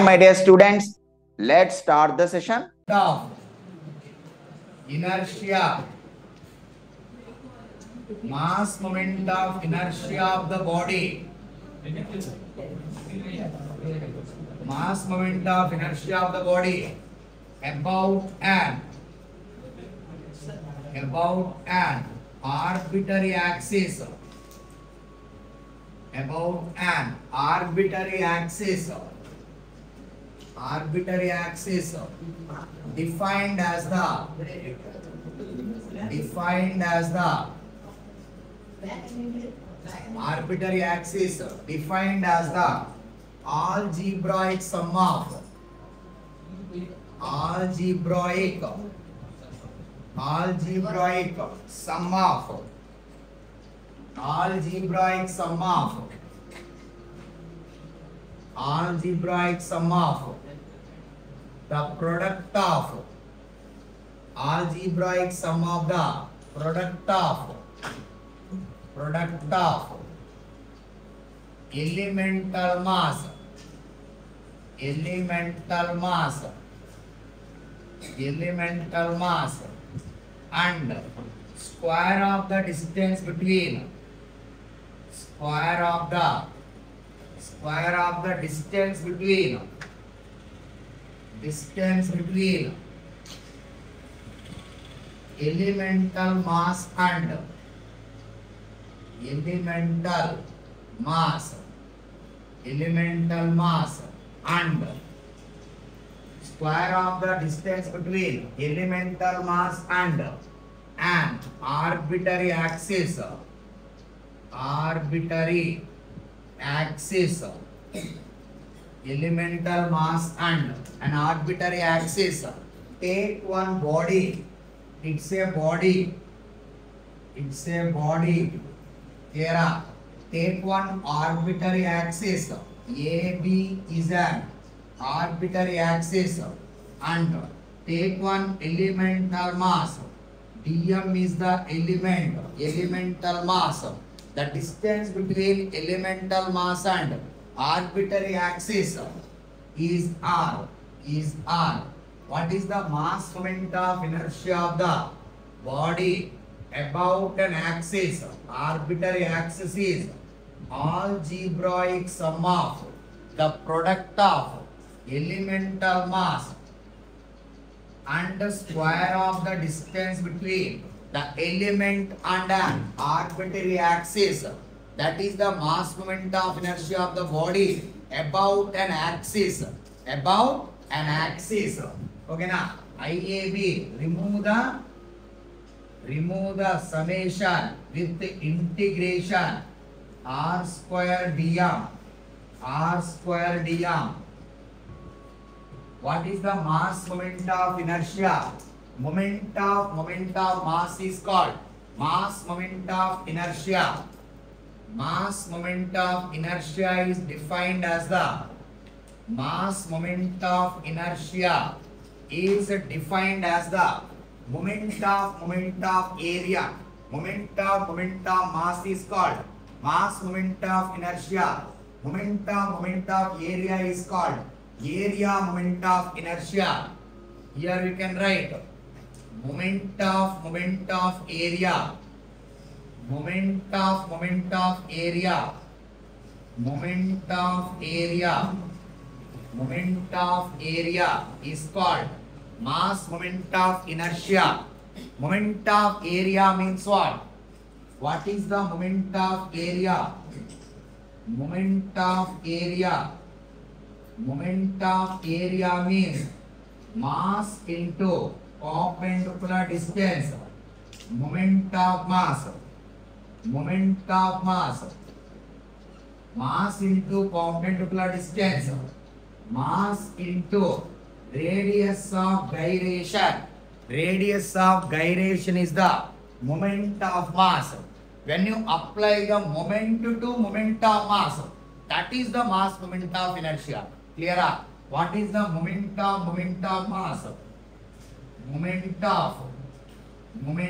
My dear students, let's start the session. Of inertia, mass moment of inertia of the body, mass moment of inertia of the body about an arbitrary axis, about an arbitrary axis defined as the arbitrary axis defined as the algebraic sum of algebraic sum of the product of algebraic sum of the product of elemental mass and square of the distance between elemental mass and square of the distance between elemental mass and an arbitrary axis elemental mass and an arbitrary axis. Take one body, it's a body here. Take one arbitrary axis, AB is an arbitrary axis, and take one elemental mass, dm is the elemental mass. The distance between elemental mass and arbitrary axis is r. What is the mass moment of inertia of the body about an axis? Arbitrary axis is algebraic sum of the product of elemental mass and the square of the distance between the element and an arbitrary axis. That is the mass moment of inertia of the body about an axis. Okay na? IAB, remove the summation with the integration r square dm. What is the mass moment of inertia? Moment of mass is called mass moment of inertia. Mass moment of inertia is defined as the mass moment of inertia is defined as the moment of area. Moment of mass is called mass moment of inertia. Moment of area is called area moment of inertia. Here we can write moment of area. Moment of area is called mass moment of inertia. Moment of area means what? What is the moment of area? Moment of area means mass into perpendicular distance. Moment of mass. Mass into perpendicular distance. Mass into radius of gyration. Radius of gyration is the moment of mass. When you apply the moment to moment of mass, that is the mass moment of inertia. Clear? What is the moment of mass? Moment of mass. Moment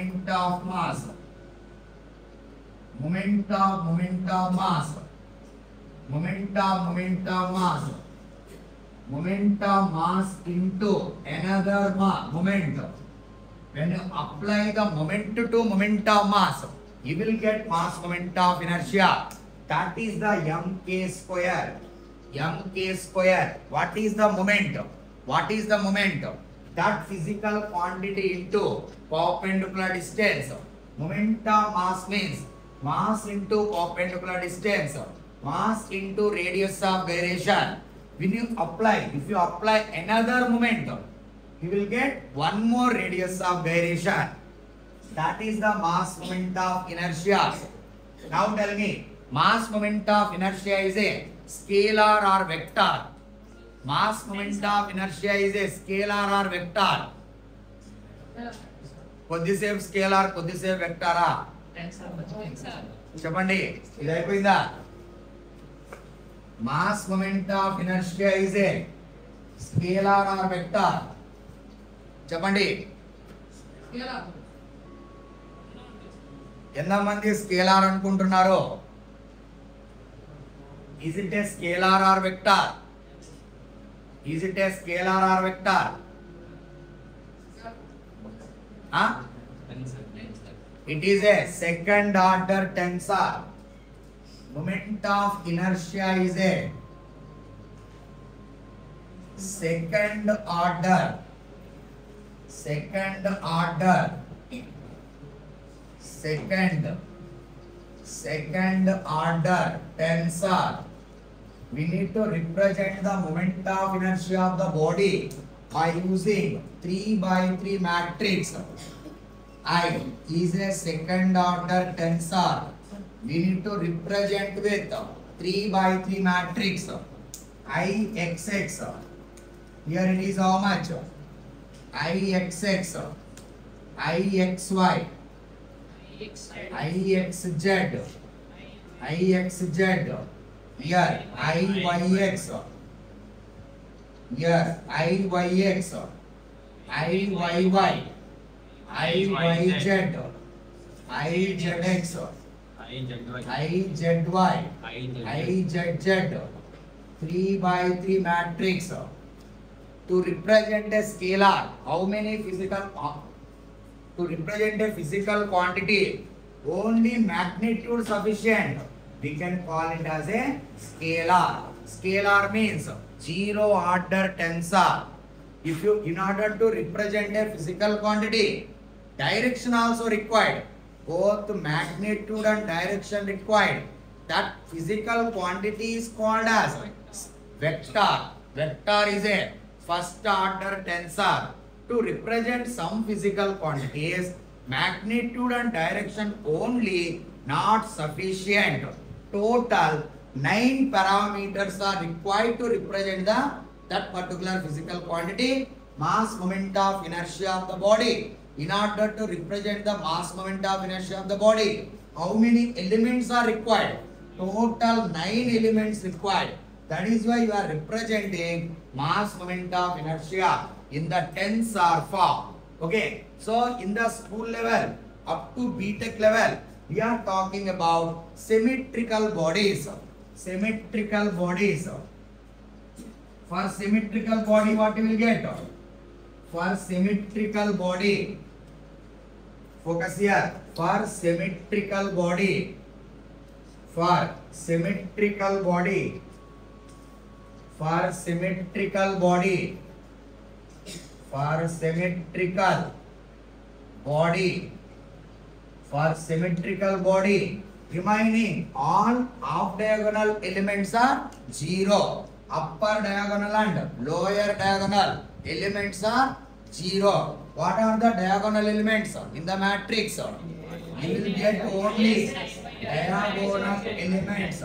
of mass. Moment of mass into another moment. When you apply the moment to moment of mass, you will get mass moment of inertia. That is the mk square. Mk square. What is the moment? What is the moment? That physical quantity into perpendicular distance. Moment of mass means mass into perpendicular distance. Mass into radius of gyration. When you apply, if you apply another moment, you will get one more radius of gyration. That is the mass moment of inertia. Now tell me, mass moment of inertia is a scalar or vector? Mass moment of inertia is a scalar or vector? కొద్దిసేపు scalar కొద్దిసేపు వెక్టారా చెప్పండి ఇది అయిపోయిందా mass moment of inertia is a scalar or vector చెప్పండి ఎంతమంది scalar అనుకుంటున్నారు is it a scalar or vector is it a scalar or vector It is a second order tensor. Moment of inertia is a second order tensor. We need to represent the moment of inertia of the body by using 3x3 matrix. I is a second order tensor. We need to represent with 3x3 matrix. Ixx. Here it is how much? Ixx, Ixy, Ixz, Ixz. Here Iyx. Here Iyx, Iyy, Iyz, Izx, Izzy, Izz. 3x3 matrix. To represent a scalar, how many physical? To represent a physical quantity, only magnitude sufficient. We can call it as a scalar. Scalar means zero order tensor. If you, in order to represent a physical quantity, direction also required. Both magnitude and direction required. That physical quantity is called as vector. Vector is a first order tensor. To represent some physical quantities, magnitude and direction only not sufficient. Total 9 parameters are required to represent that particular physical quantity. Mass moment of inertia of the body. In order to represent the mass moment of inertia of the body, how many elements are required? Total 9 elements required. That is why you are representing mass moment of inertia in the tensor form. Okay, so in the school level up to BTech level, we are talking about symmetrical bodies. Symmetrical bodies. For symmetrical body, what you will get? For symmetrical body, focus here. For symmetrical body, for symmetrical body, for symmetrical body, for symmetrical body, for symmetrical body, remaining all half diagonal elements are 0. Upper diagonal and lower diagonal elements are 0. What are the diagonal elements in the matrix? You will get only diagonal elements.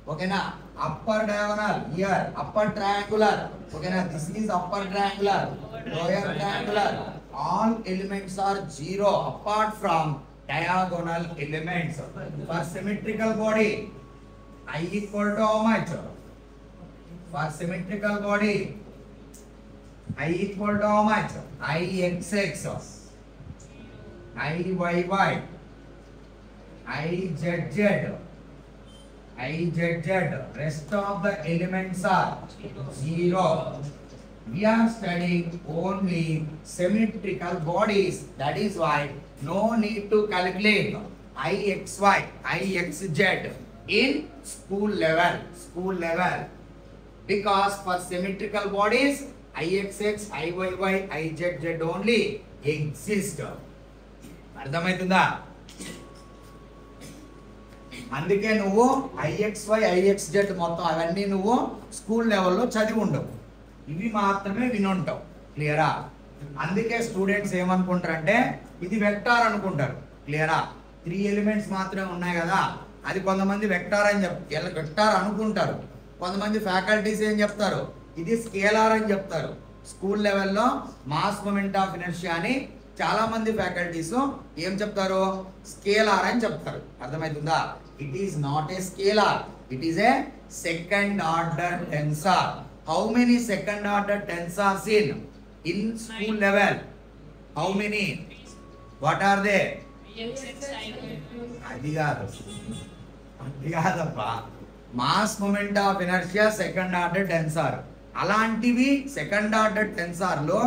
Okay na? Upper diagonal here, upper triangular. Okay na? This is upper triangular, lower triangular. All elements are 0 apart from diagonal elements. For symmetrical body, I equal to how much? For symmetrical body, I equal to how much? Ixx, Iyy, Izz, Izz. Rest of the elements are 0. We are studying only symmetrical bodies. That is why no need to calculate IXY, IXZ in school level. Because for symmetrical bodies, IXX, IYY, IZZ only exist. అర్థమవుతుందా? అందుకే నువ్వు IXY, IXZ మొత్తం అవన్నీ నువ్వు school లెవెల్లో చదివి ఉండవు, ఇవి మాత్రమే వినుంటావు. క్లియరా? అందుకే స్టూడెంట్స్ ఏమనుకుంటారంటే ఇది వెక్టార్ అనుకుంటారు. క్లియరా? 3 ఎలిమెంట్స్ మాత్రమే ఉన్నాయి కదా, అది కొంతమంది వెక్టార్ అని వెక్టార్ అనుకుంటారు. కొంతమంది ఫ్యాకల్టీస్ ఏం చెప్తారు, ఇది స్కేలార్ అని చెప్తారు. స్కూల్ లెవెల్లో మాస్ మొమెంట్ ఆఫ్ ఇనర్షియా అని చాలా మంది ఫ్యాకల్టీస్ ఏం చెప్తారు, స్కేలార్ అని చెప్తారు. అర్థమవుతుందా? It is not a scalar, it is a second order tensor. How many second order tensors in school level? How many? What are they? అది కాదప్పా, mass moment of inertia second order tensor. అలాంటివి second order tensor లో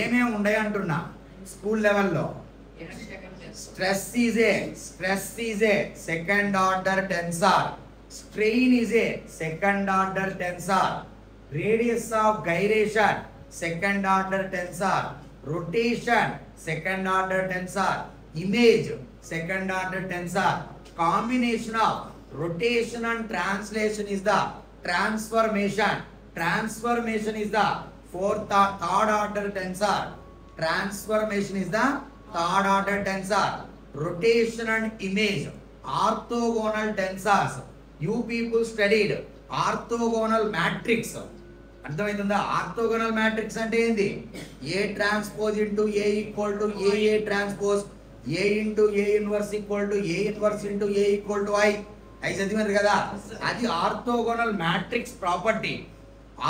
ఏమేమి ఉన్నాయి అంటున్నా school లెవెల్లో. Stress is a second order tensor. Strain is a second order tensor. Radius of gyration second order tensor. Rotation second order tensor. Image second order tensor. Combination of rotation and translation is the transformation. Transformation is the third order tensor. Transformation is the third order tensor. Rotation and image, orthogonal tensors. You people studied orthogonal matrix. అర్థమవుతుందా? Orthogonal matrix అంటే ఏంది? A transpose into A equal to A transpose, A into A inverse equal to A inverse into A equal to I చదివారు కదా, అది orthogonal matrix property.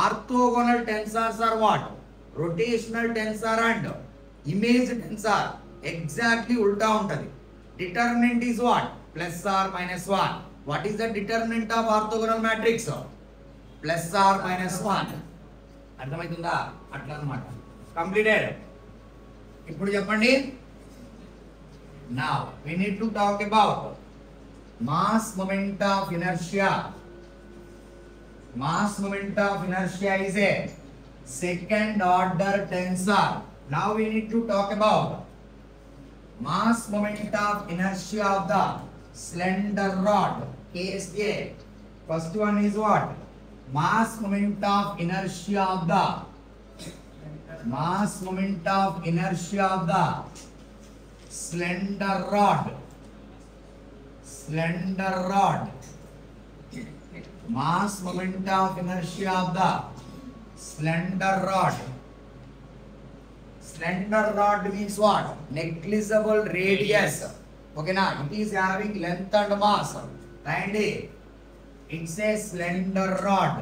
Orthogonal tensors are what? Rotational tensor and image tensor. Exactly ఉల్టా ఉంటది. Determinant is what? Plus or minus 1. What is the determinant of orthogonal matrix? Plus or minus 1. అర్థమవుతుందా? అట్లా అన్నమాట. Completed. ఇప్పుడు చెప్పండి. Now we need to talk about mass moment of inertia. Mass moment of inertia is a second order tensor. Now we need to talk about mass moment of inertia of the slender rod. Case A. First one is what? Mass moment of inertia of the slender rod. Mass moment of inertia of the slender rod. Slender rod means what? Negligible radius. Okay na? It is having length and mass. Right? It's a slender rod.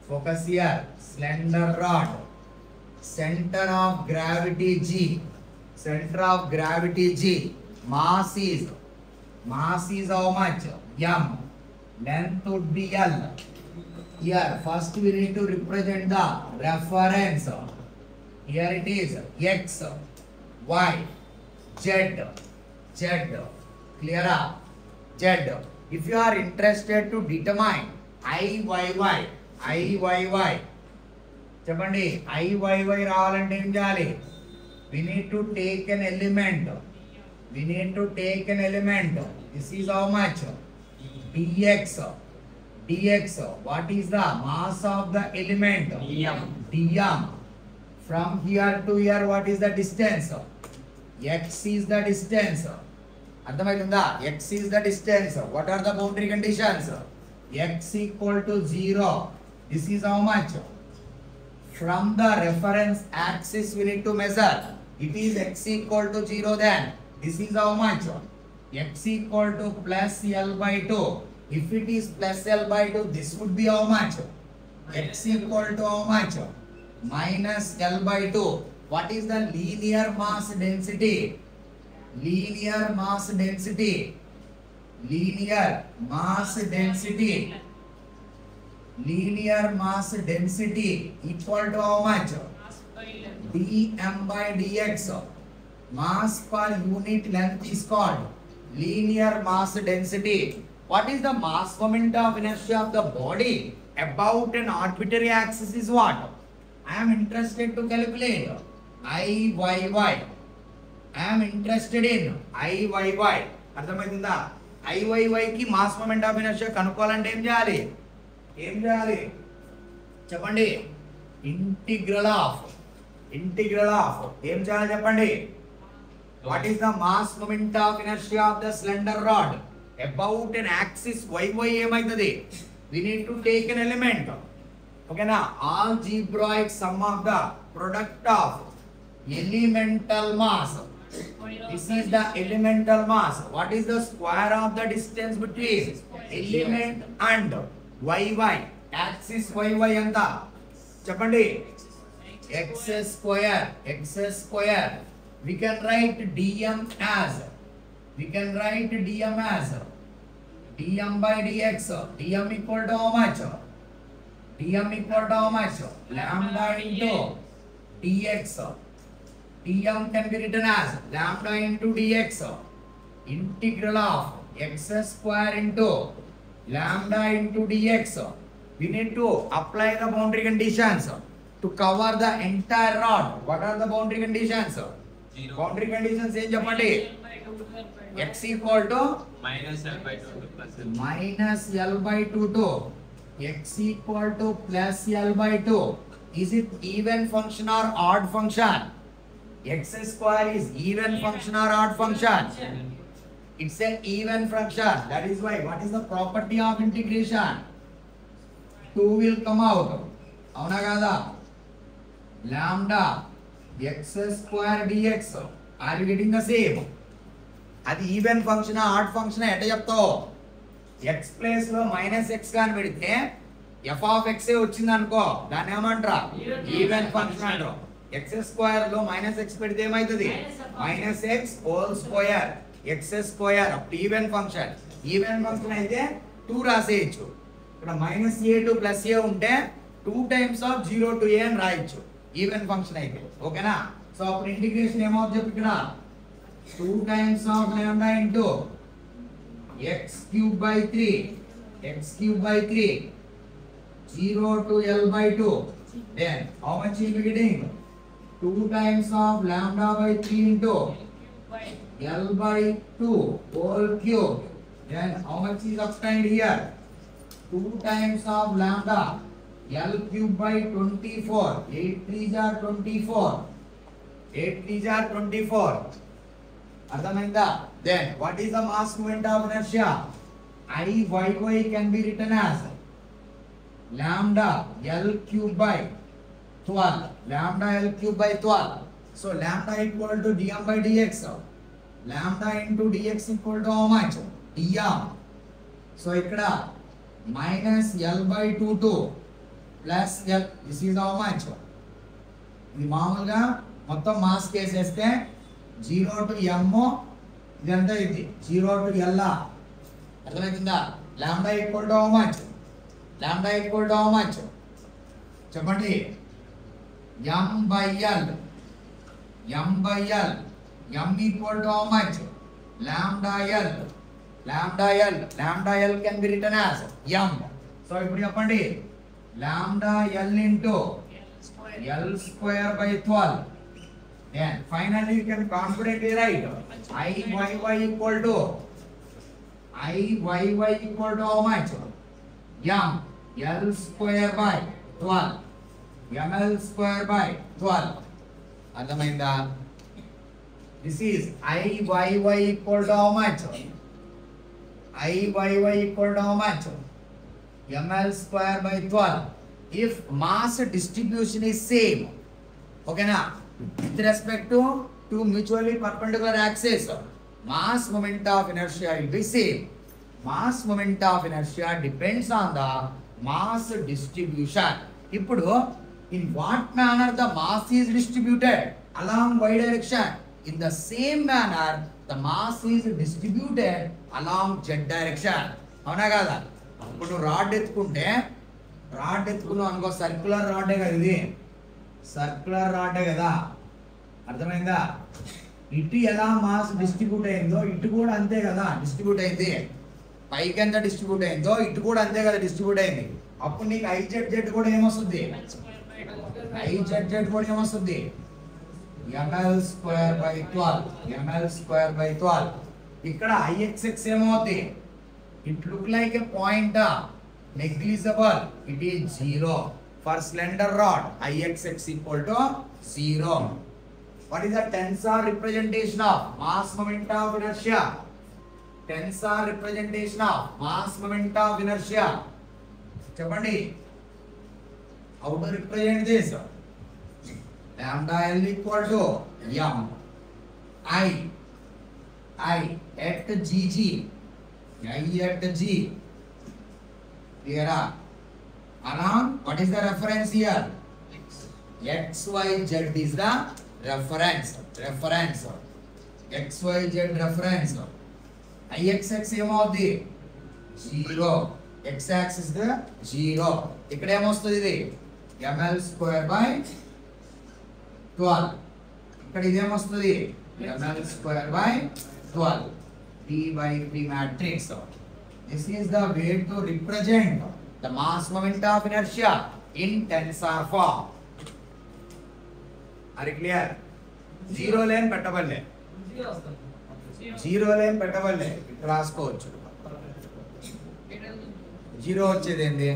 Focus here. Slender rod. Center of gravity G. Mass is how much? M. Length would be L. Here first we need to represent the reference. Here it is X, Y, Z. Clear up? Z. If you are interested to determine IYY చెప్పండి. IYY రావాలంటే ఏం చేయాలి? we need to take an element. This is how much? dx. What is the mass of the element? dm. From here to here what is the distance? x is the distance. అర్థమైందా? x is the distance. What are the boundary conditions? x equal to 0. This is how much? From the reference axis we need to measure. It is x equal to 0, then this is how much? X equal to plus L by 2. If it is plus L by 2, this would be how much? X equal to how much? Minus L by 2. What is the linear mass density? Linear mass density linear mass density equal to how much? dm by dx. Mass per unit length is called linear mass density. What is the mass moment of inertia of the body about an arbitrary axis is what? I am interested to calculate Iyy. I am interested in Iyy. అర్థమైందా? Iyy కి mass moment of inertia కనుక్కోవాలంటే ఏం చేయాలి? చెప్పండి. Integral of ఏం చేయాలి చెప్పండి? What is the mass moment of inertia of the slender rod about an axis yy ఏమైతది? We need to take an element. Okay na? Algebraic sum of the product of elemental mass. This is the elemental mass. What is the square of the distance between element and yy? Axis yy anta చెప్పండి. x square. We can write dm as dm by dx. Dm equal to how much? Lambda into dx. Dm can be written as lambda into dx. Integral of x square into lambda into dx. We need to apply the boundary conditions to cover the entire rod. What are the boundary conditions? Boundary conditions ఏం చెప్పండి? x equal to minus L by 2 to plus L. minus L by 2 to x equal to plus L by 2. Is it even function or odd function? X square is even function or odd function? It's an even function. That is why what is the property of integration? 2 will come out. అవునా కదా? Lambda x square dx. Are you getting the same? అది even function add function ఎట్ట చెప్తావు? x place లో minus X కానీ పెడితే F of X వచ్చింది అనుకో, దాన్ని ఏమంటారా? ఈవెన్ ఫంక్షన్ అంటారు. ఎక్స్ స్క్వేర్ లో మైనస్ ఎక్స్ పెడితే ఏమైతుంది? Minus X whole square X square. Even function అయితే 2 రాసేయచ్చు. ఇక్కడ మైనస్ ఏ టు ప్లస్ ఏ ఉంటే 2 టైమ్స్ ఆఫ్ 0 to a అని రాయొచ్చు ఈవెన్ ఫంక్షన్ అయితే. ఓకేనా? సో అప్పుడు ఇంటిగ్రేషన్ ఏమవుతుంది చెప్పు ఇక్కడ? 2 times of lambda into x cube by 3 0 to L by 2. Then how much you will be getting? 2 times of lambda by 3 into L by 2 whole cube. Then how much is obtained here? 2 times of lambda L cube by 24. 8 3s are 24. అర్థమైందా? Then what is the mass moment of inertia? Iyy can be written as lambda L cube by 12. So lambda equal to dm by dx. Lambda into dx equal to how much? dm. So ఇక్కడ minus L by 2 to plus L. This is how much? ఇది మామూలుగా మొత్తం mass కేసేస్తే 0 to m ఇదంతా ఇది 0 to l. అర్థమవుతుందా? Lambda equal to how much? చెప్పండి. m by l m equal to how much? lambda l can be written as m. So ఇప్పుడు చెప్పండి lambda l into l square by 12. Then finally you can confidently write Iyy equal to how much? M L square by 12. ml square by 12. అర్థమైందా? This is Iyy equal to how much? ml square by 12. If mass distribution is same, okay na? With respect to two mutually perpendicular axes, mass moment of inertia will be same. Mass moment of inertia depends on the mass distribution. ఇప్పుడు in what manner the mass is distributed along y direction? In the same manner the mass is distributed along z direction. అవునా కదా? ఇప్పుడు rod ఎత్తుకుంటే rod ఎత్తుకున్నాం అనుకో, circular రాడే కదా ఇది, circular రాడే కదా, అర్థమైందా? ఇటు ఎలా మాస్ డిస్ట్రిబ్యూట్ అయిందో ఇటు కూడా అంతే కదా డిస్ట్రిబ్యూట్ అయింది. పైకి ఎంత డిస్ట్రిబ్యూట్ అయిందో ఇటు కూడా అంతే కదా డిస్ట్రిబ్యూట్ అయింది. అప్పుడు నీకు ఐజెడ్ కూడా ఏమొస్తుంది? ఐజెడ్ కూడా ఏమొస్తుంది? ml square by 12, ml square by 12. ఇక్కడ Ixx ఏమవుతుంది? It look like a point, negligible. It is 0 for slender rod. Ixx equal to 0. What is the tensor representation of mass moment of inertia? Tensor representation of mass moment of inertia. చెప్పండి. How to represent this? Lambda L equal to m I at gg, I at g. Here along, what is the reference here? X y z is the reference. X y z reference. Ixx ఏమవుతుంది? 0. X axis the 0. ఇక్కడ ఏమొస్తుంది? ఇది ml square by 12. ఇక్కడ ఇదేమొస్తుంది? ml square by 12. P by P matrix. This is the way to represent the mass moment of inertia in tensor form. Are you clear? Zero line పెట్టవల్లే, zero line పెట్టవల్లే ఇక్కడ రాసుకోవచ్చు. Zero వచ్చేది ఏంది?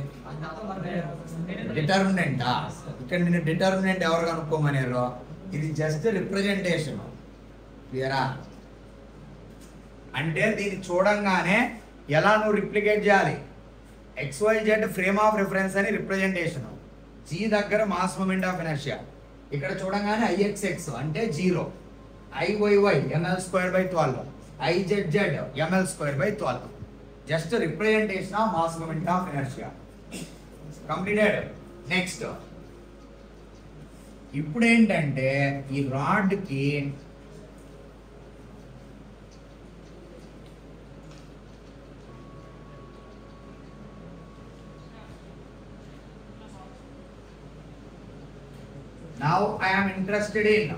డిటర్మినెంటా? ఇక్కడ నేను determinant ఎవరు కనుక్కోమనేరు? ఇది జస్ట్ రిప్రజెంటేషన్. క్లియరా? అంటే దీన్ని చూడంగానే ఎలా నువ్వు రిప్లికేట్ చేయాలి? XYZ ఫ్రేమ్ ఆఫ్ రిఫరెన్స్ అని రిప్రజెంటేషన్. G దగ్గర మాస్ మూమెంట్ ఆఫ్ ఇనర్షియా. ఇక్కడ చూడంగానే Ixx అంటే 0, Iyy ml square by 12, Izz ml square by 12. Just representation of mass moment of inertia. Completed. Next ఇప్పుడు ఏంటంటే ఈ రాడ్ కి now I am interested in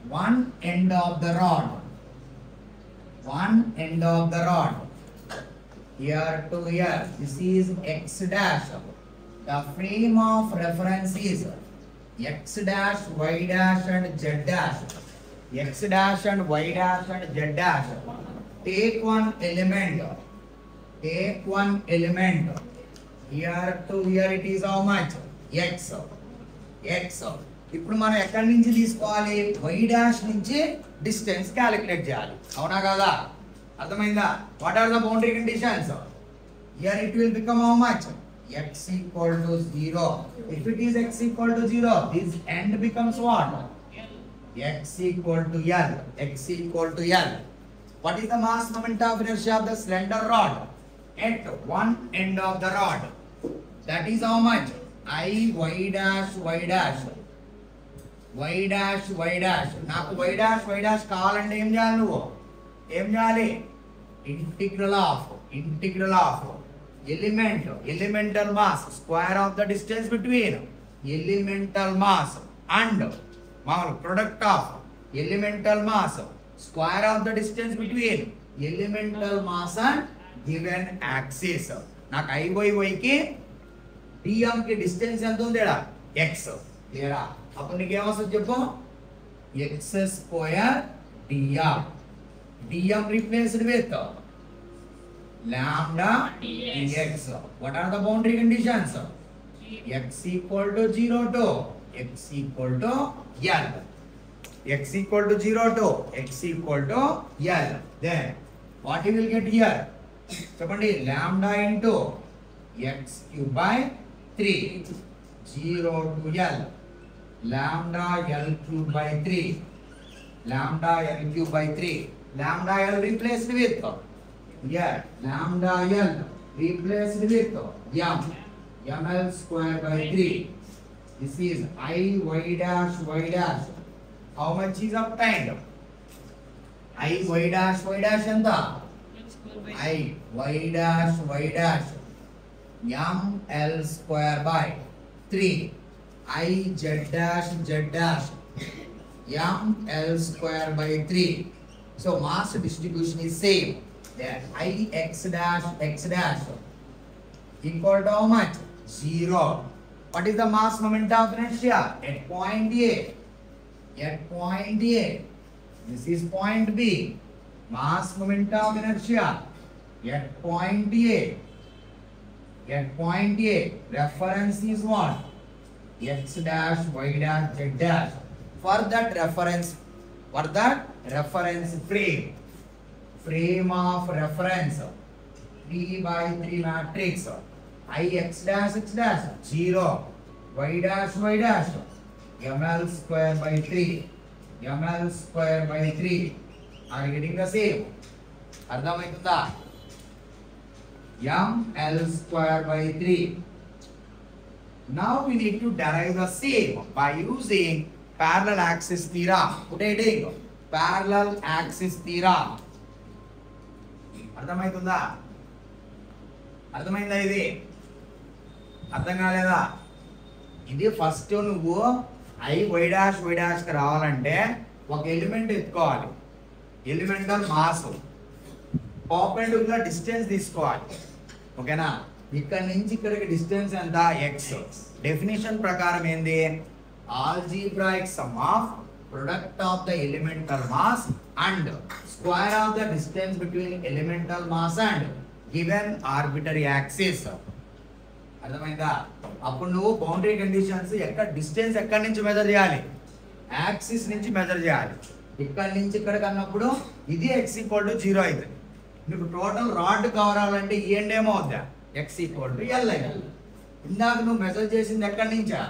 one end of the rod. One end of the rod. Here to here. This is X dash. The frame of reference is X dash, Y dash and Z dash. X dash and Y dash and Z dash. Take one element. Take one element. Here to here it is how much? X. X. ఇప్పుడు మనం ఎక్కడి నుంచి తీసుకోవాలి? y dash నుంచి distance calculate చేయాలి. అవునా కదా? అర్థమైందా? What are the boundary conditions? Here it will become how much? x equal to 0. If it is x equal to 0, this end becomes what? x equal to L. X equal to L. What is the mass moment of inertia of the slender rod? At one end of the rod. That is how much? I y dash y dash. Y dash y dash. నాకు y dash y dash కావాలంటే ఏం చేయాలి? నువ్వు ఏం చేయాలి? Integral of elemental mass square of the distance between elemental mass and product of elemental mass square of the distance between elemental mass and given axis. నాకు Iyy కి dm కి distance ఎంత ఉందేడా? x. క్లియరా? అప్పుడు నీకు ఏమొస్తుంది చెప్పు? x square dm. dm replaced with lambda dx. What are the boundary conditions? X equal to 0 to x equal to L. X equal to 0 to x equal to L. Then what you will get here? చెప్పండి. lambda into x cube by 3. 0 to L. Lambda L cube by 3. Lambda L cube by 3. Lambda L replaced with here. Lambda L replaced with m. ml square by 3. This is I y dash y dash. How much is obtained? I y dash anta? I y dash m L square by 3. I z dash m L square by 3. So mass distribution is same. Then I x dash equal to how much? 0. What is the mass moment of inertia? At point A. This is point B. Mass moment of inertia at point A. Reference is what? X dash, y dash, z dash. For that reference frame of reference 3 by 3 matrix. I x dash 0, y dash ml square by 3. Are you getting the same? అర్థమవుతుందా? ml square by 3. Now we need to derive the same by using parallel axis theorem. Putting parallel axis theorem. అర్థమవుతుందా? అర్థమైందా? ఇది అర్థం కాలేదా? ఇది first నువ్వు I y dash కి రావాలంటే ఒక ఎలిమెంట్ ఎత్తుకోవాలి. ఎలిమెంటల్ మాస్ పర్పెండిక్యులర్ డిస్టెన్స్ తీసుకోవాలి. ఓకేనా? ఇక్కడ నుంచి ఇక్కడికి డిస్టెన్స్ ఎంత? x. డెఫినిషన్ ప్రకారం ఏంది? Algebraic some of product of the elemental mass and square of the distance between elemental mass and given arbitrary axis. అర్థమైందా? అప్పుడు నువ్వు బౌండరీ కండిషన్స్ డిస్టెన్స్ ఎక్కడి నుంచి మెజర్ చేయాలి? యాక్సిస్ నుంచి మెజర్ చేయాలి. ఇక్కడి నుంచి ఇక్కడికి అన్నప్పుడు ఇది x = 0 అవుతుంది. నీకు టోటల్ రాడ్ కావాలంటే ఈ ఎండ్ ఏమో అవుద్దా? x = L. ఇందాక నువ్వు మెజర్ చేసింది ఎక్కడి నుంచా?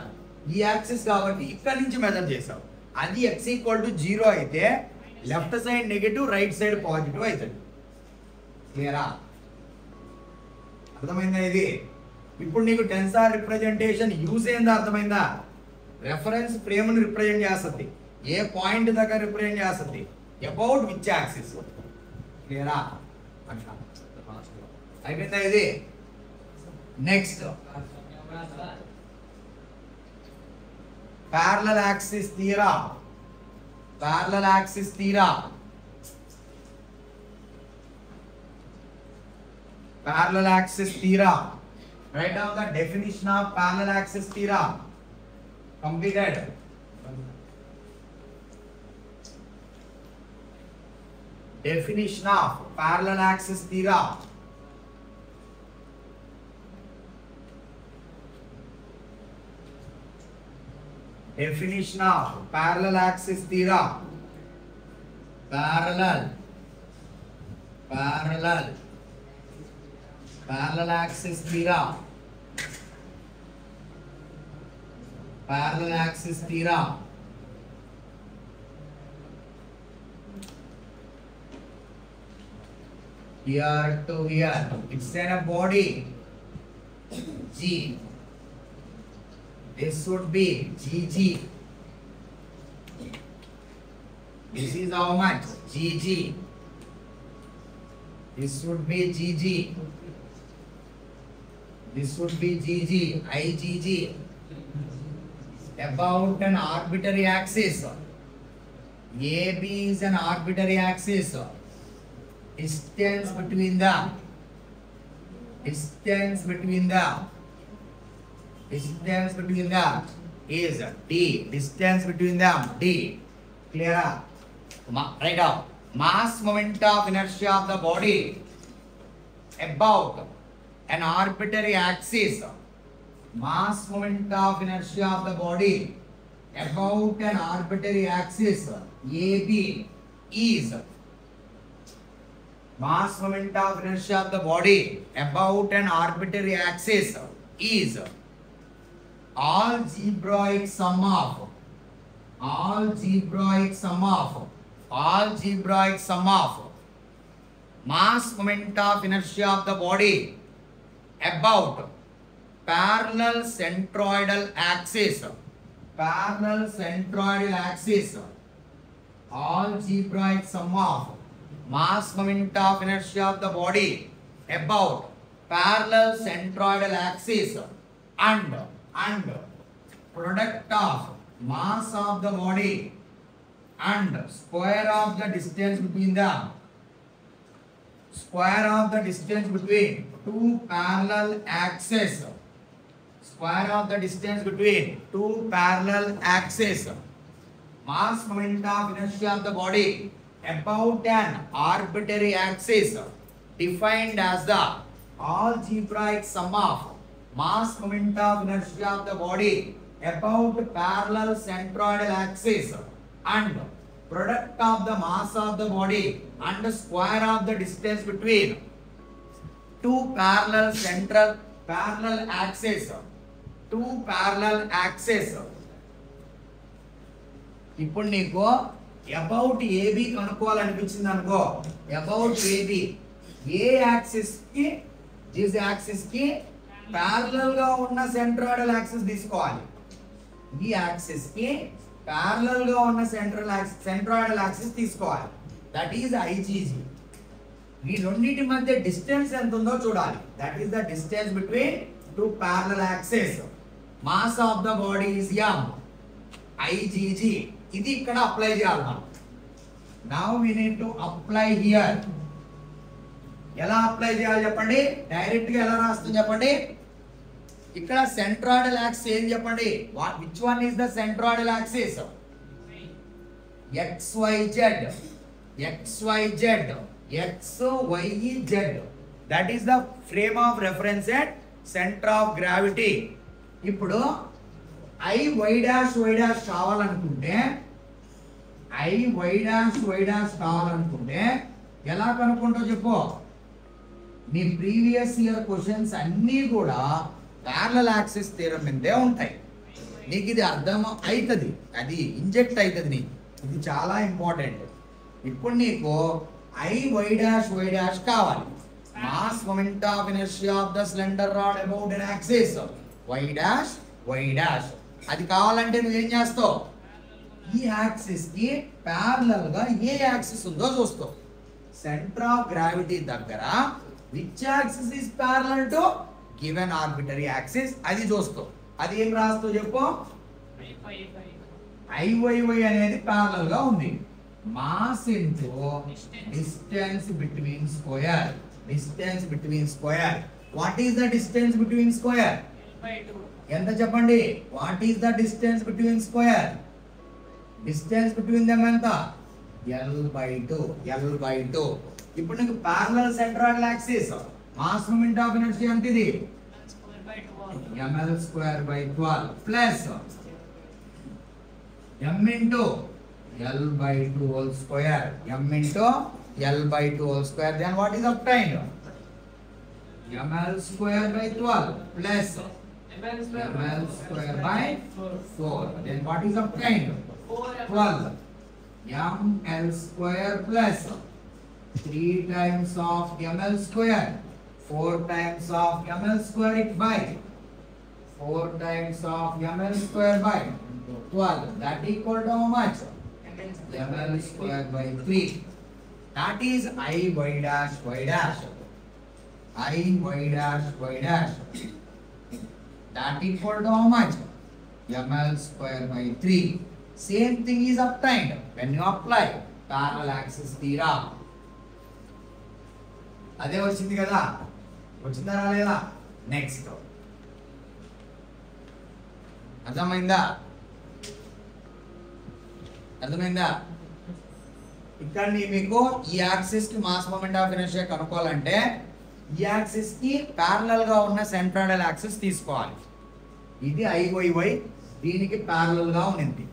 ఈ యాక్సిస్ కాబట్టి ఇక్కడి నుంచి మెజర్ చేసావు. అది x = 0 అయితే left side negative, right side positive అవుతుంది. క్లియరా? అర్థమైందా? ఇది ఇప్పుడు నీకు టెన్సార్ రిప్రజెంటేషన్ యూజ్ ఏందో అర్థమైందా? రెఫరెన్స్ ఫ్రేమ్ ని రిప్రజెంట్ చేస్తుంది. ఏ పాయింట్ దగ్గర రిప్రజెంట్ చేస్తుంది? About which axis. క్లియరా? అయిపోయిందా? ఇది next parallel axis theorem. Parallel axis theorem. Write down the definition of parallel axis theorem. Completed. Definition of parallel axis theorem. Definition of parallel axis theorem. Parallel axis theorem. Parallel axis theorem. Here to here. It's in a body. G. This should be GG. This is how much? GG. This should be GG. This should be GG. IGG. About an arbitrary axis. AB is an arbitrary axis. Distance between them is D. Distance between them D. Clear? Write down. Mass moment of inertia of the body about an arbitrary axis. Mass moment of inertia of the body about an arbitrary axis AB is mass moment of inertia of the body about an arbitrary axis is algebraic sum of mass moment of inertia of the body about parallel centroidal axis. Parallel centroidal axis. Algebraic sum of mass moment of inertia of the body about parallel centroidal axis and product of mass of the body and square of the distance between them. Square of the distance between two parallel axes. Square of the distance between two parallel axes. Mass moment of inertia of the body about an arbitrary axis defined as the algebraic sum of mass moment of inertia of the body about parallel centroidal axis and product of the mass of the body and the square of the distance between two parallel axes. Two parallel axes. ఇప్పుడు నీకు about AB కనుక్కోవాలనిపించింది అనుకో, about AB A axis కి this axis కి parallel గా ఉన్న centroidal axis తీసుకోవాలి. ఈ axis కి ప్యారలల్ గా ఉన్న సెంట్రాయిడల్ యాక్సిస్ తీసుకోవాలి. That is IGG. ఈ రెండింటి మధ్య డిస్టెన్స్ ఎంత ఉందో చూడాలి. That is the distance between two parallel axis. Mass of the body is m. IGG ఇది ఇక్కడ అప్లై చేయాలి మనం. Now we need to apply here. ఎలా అప్లై చేయాలి చెప్పండి? డైరెక్ట్ గా ఎలా రాస్తుంది చెప్పండి? ఇక్కడ సెంట్రాయిడల్ యాక్సిస్ ఏం చెప్పండి? Which one is the centroidal axis? XYZ. That is the frame of reference at center of gravity. ఇప్పుడు IY' కావాలనుకుంటే ఎలా కనుక్కుంటావు చెప్పు? నీ ప్రీవియస్ ఇయర్ క్వశ్చన్స్ అన్నీ కూడా ప్యారలల్ యాక్సిస్ థియరం మీదే ఉంటాయి. నీకు ఇది అర్థం అవుతుంది, అది ఇంజెక్ట్ అవుతుంది నీకు. ఇది చాలా ఇంపార్టెంట్. ఇప్పుడు నీకు IY' కావాలి. Mass moment of inertia of the cylinder rod about an axis Y'. అది కావాలంటే నువ్వేం చేస్తావు? ఈ యాక్సిస్ కి ప్యారలల్ గా ఏ యాక్సిస్ ఉందో చూస్తావు. సెంటర్ ఆఫ్ గ్రావిటీ దగ్గర which axis is parallel to given arbitrary axis అది చూస్తావు. అది ఏం రాస్తావు చెప్పు? IYY అనేది ప్యారలల్ గా ఉంది. Mass into distance between square. What is the distance between square? ఎంత చెప్పండి? What is the distance between square? Distance between them ఎంత? L/2. ఇప్పుడు నీకు parallel centroidal axis mass moment of inertia ఎంత ఇది? mL²/12 plus m into L/2 whole square. Then what is obtained? mL²/12 plus mL²/4. Then what is obtained? 12. mL² plus 3 times of mL², 4 times of mL² by 4 times of mL²/12. That equal to how much? mL²/3. That is IY'. That equal to how much? mL²/3. Same thing is obtained when you apply parallel axis theorem. అదే వచ్చింది కదా? వచ్చిందా రాలేదా? Next అర్థమైందా? ఇక్కడ మీకు ఈ axis కి మాస్ మొమెంట్ ఆఫ్ ఇనర్షియా కనుక్కోవాలంటే ఈ యాక్సిస్ కి ప్యారలల్ గా ఉన్న సెంట్రాయిడల్ యాక్సిస్ తీసుకోవాలి. ఇది IYY, దీనికి ప్యారలల్ గా ఉంది.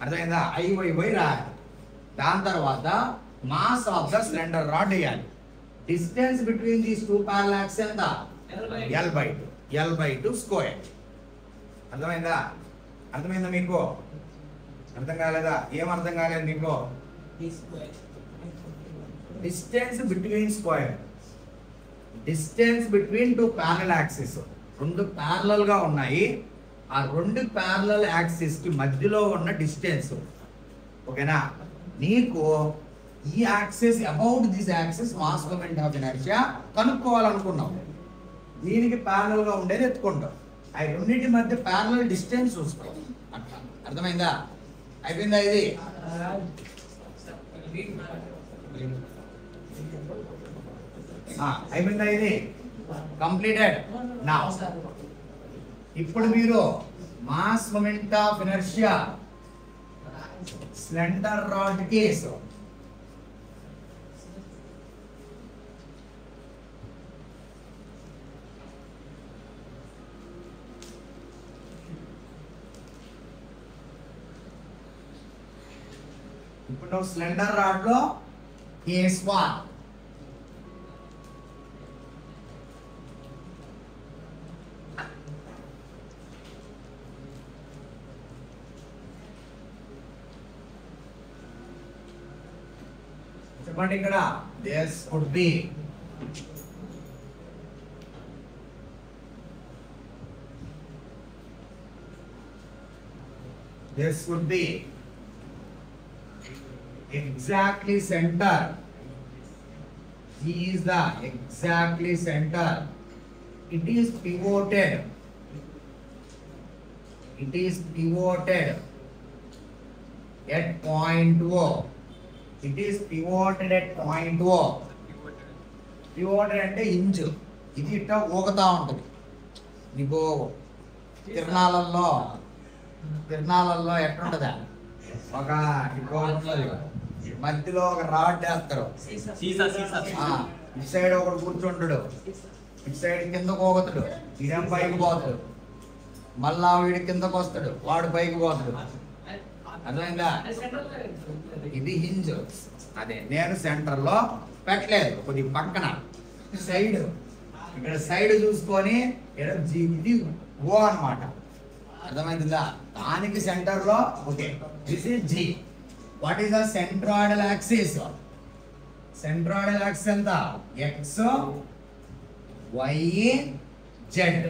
అర్థమైందా? IYY రాయాలి. దాని తర్వాత mass of the cylinder rod వేయాలి. Distance between these two parallel axis ఎంత? L/2 square. అర్థమైందా మీకు? అర్థం కాలేదా? ఏం అర్థం కాలేదు మీకు? Distance between two parallel axis. రెండు ప్యారలల్ గా ఉన్నాయి. ఆ రెండు ప్యారలల్ యాక్సిస్ కి మధ్యలో ఉన్న డిస్టెన్స్. ఓకేనా? నీకు ఈ axis about this axis mass moment of inertia కనుక్కోవాలనుకున్నావు. దీనికి ప్యారలల్ గా ఉండేది ఎత్తుకుంటావు. ఆ రెండింటి మధ్య ప్యారలల్ డిస్టెన్స్ చూసుకో. అట్లా అర్థమైందా? అయిపోయిందా ఇది? అయిపోయిందా ఇది? కంప్లీటెడ్. నా ఇప్పుడు మీరు mass moment of inertia slender rod case ఇప్పుడు స్లెండర్ రాడ్ లో కేస్ 1 చెప్పండి. ఇక్కడ this would be exactly center. He is the exactly center. It is pivoted. It is pivoted at point O. It is pivoted at point O. Pivoted అంటే inch. ఇది ఇట్లా ఊగుతా ఉంటుంది. నీకు తిరణాలలో ఎట్లుంటదా? ఒక మధ్యలో ఒక రాడ్ వేస్తారు. ఇటు సైడ్ ఒకడు కూర్చుంటాడు, ఇటు సైడ్ కిందకు పోతాడు, ఇదేం పైకి పోతాడు, మళ్ళా వీడి కిందకు వస్తాడు, వాడు పైకి పోతాడు. అర్థమైందా? ఇది హింజ్. అదే నేను సెంటర్ లో పెట్టలేదు, కొద్ది పక్కన సైడ్. ఇక్కడ సైడ్ చూసుకొని ఇది ఓ అన్నమాట. అర్థమైందా? దానికి సెంటర్ లో okay this is G. What is the centroidal axis? Centroidal axis ఎంత? X Y Z.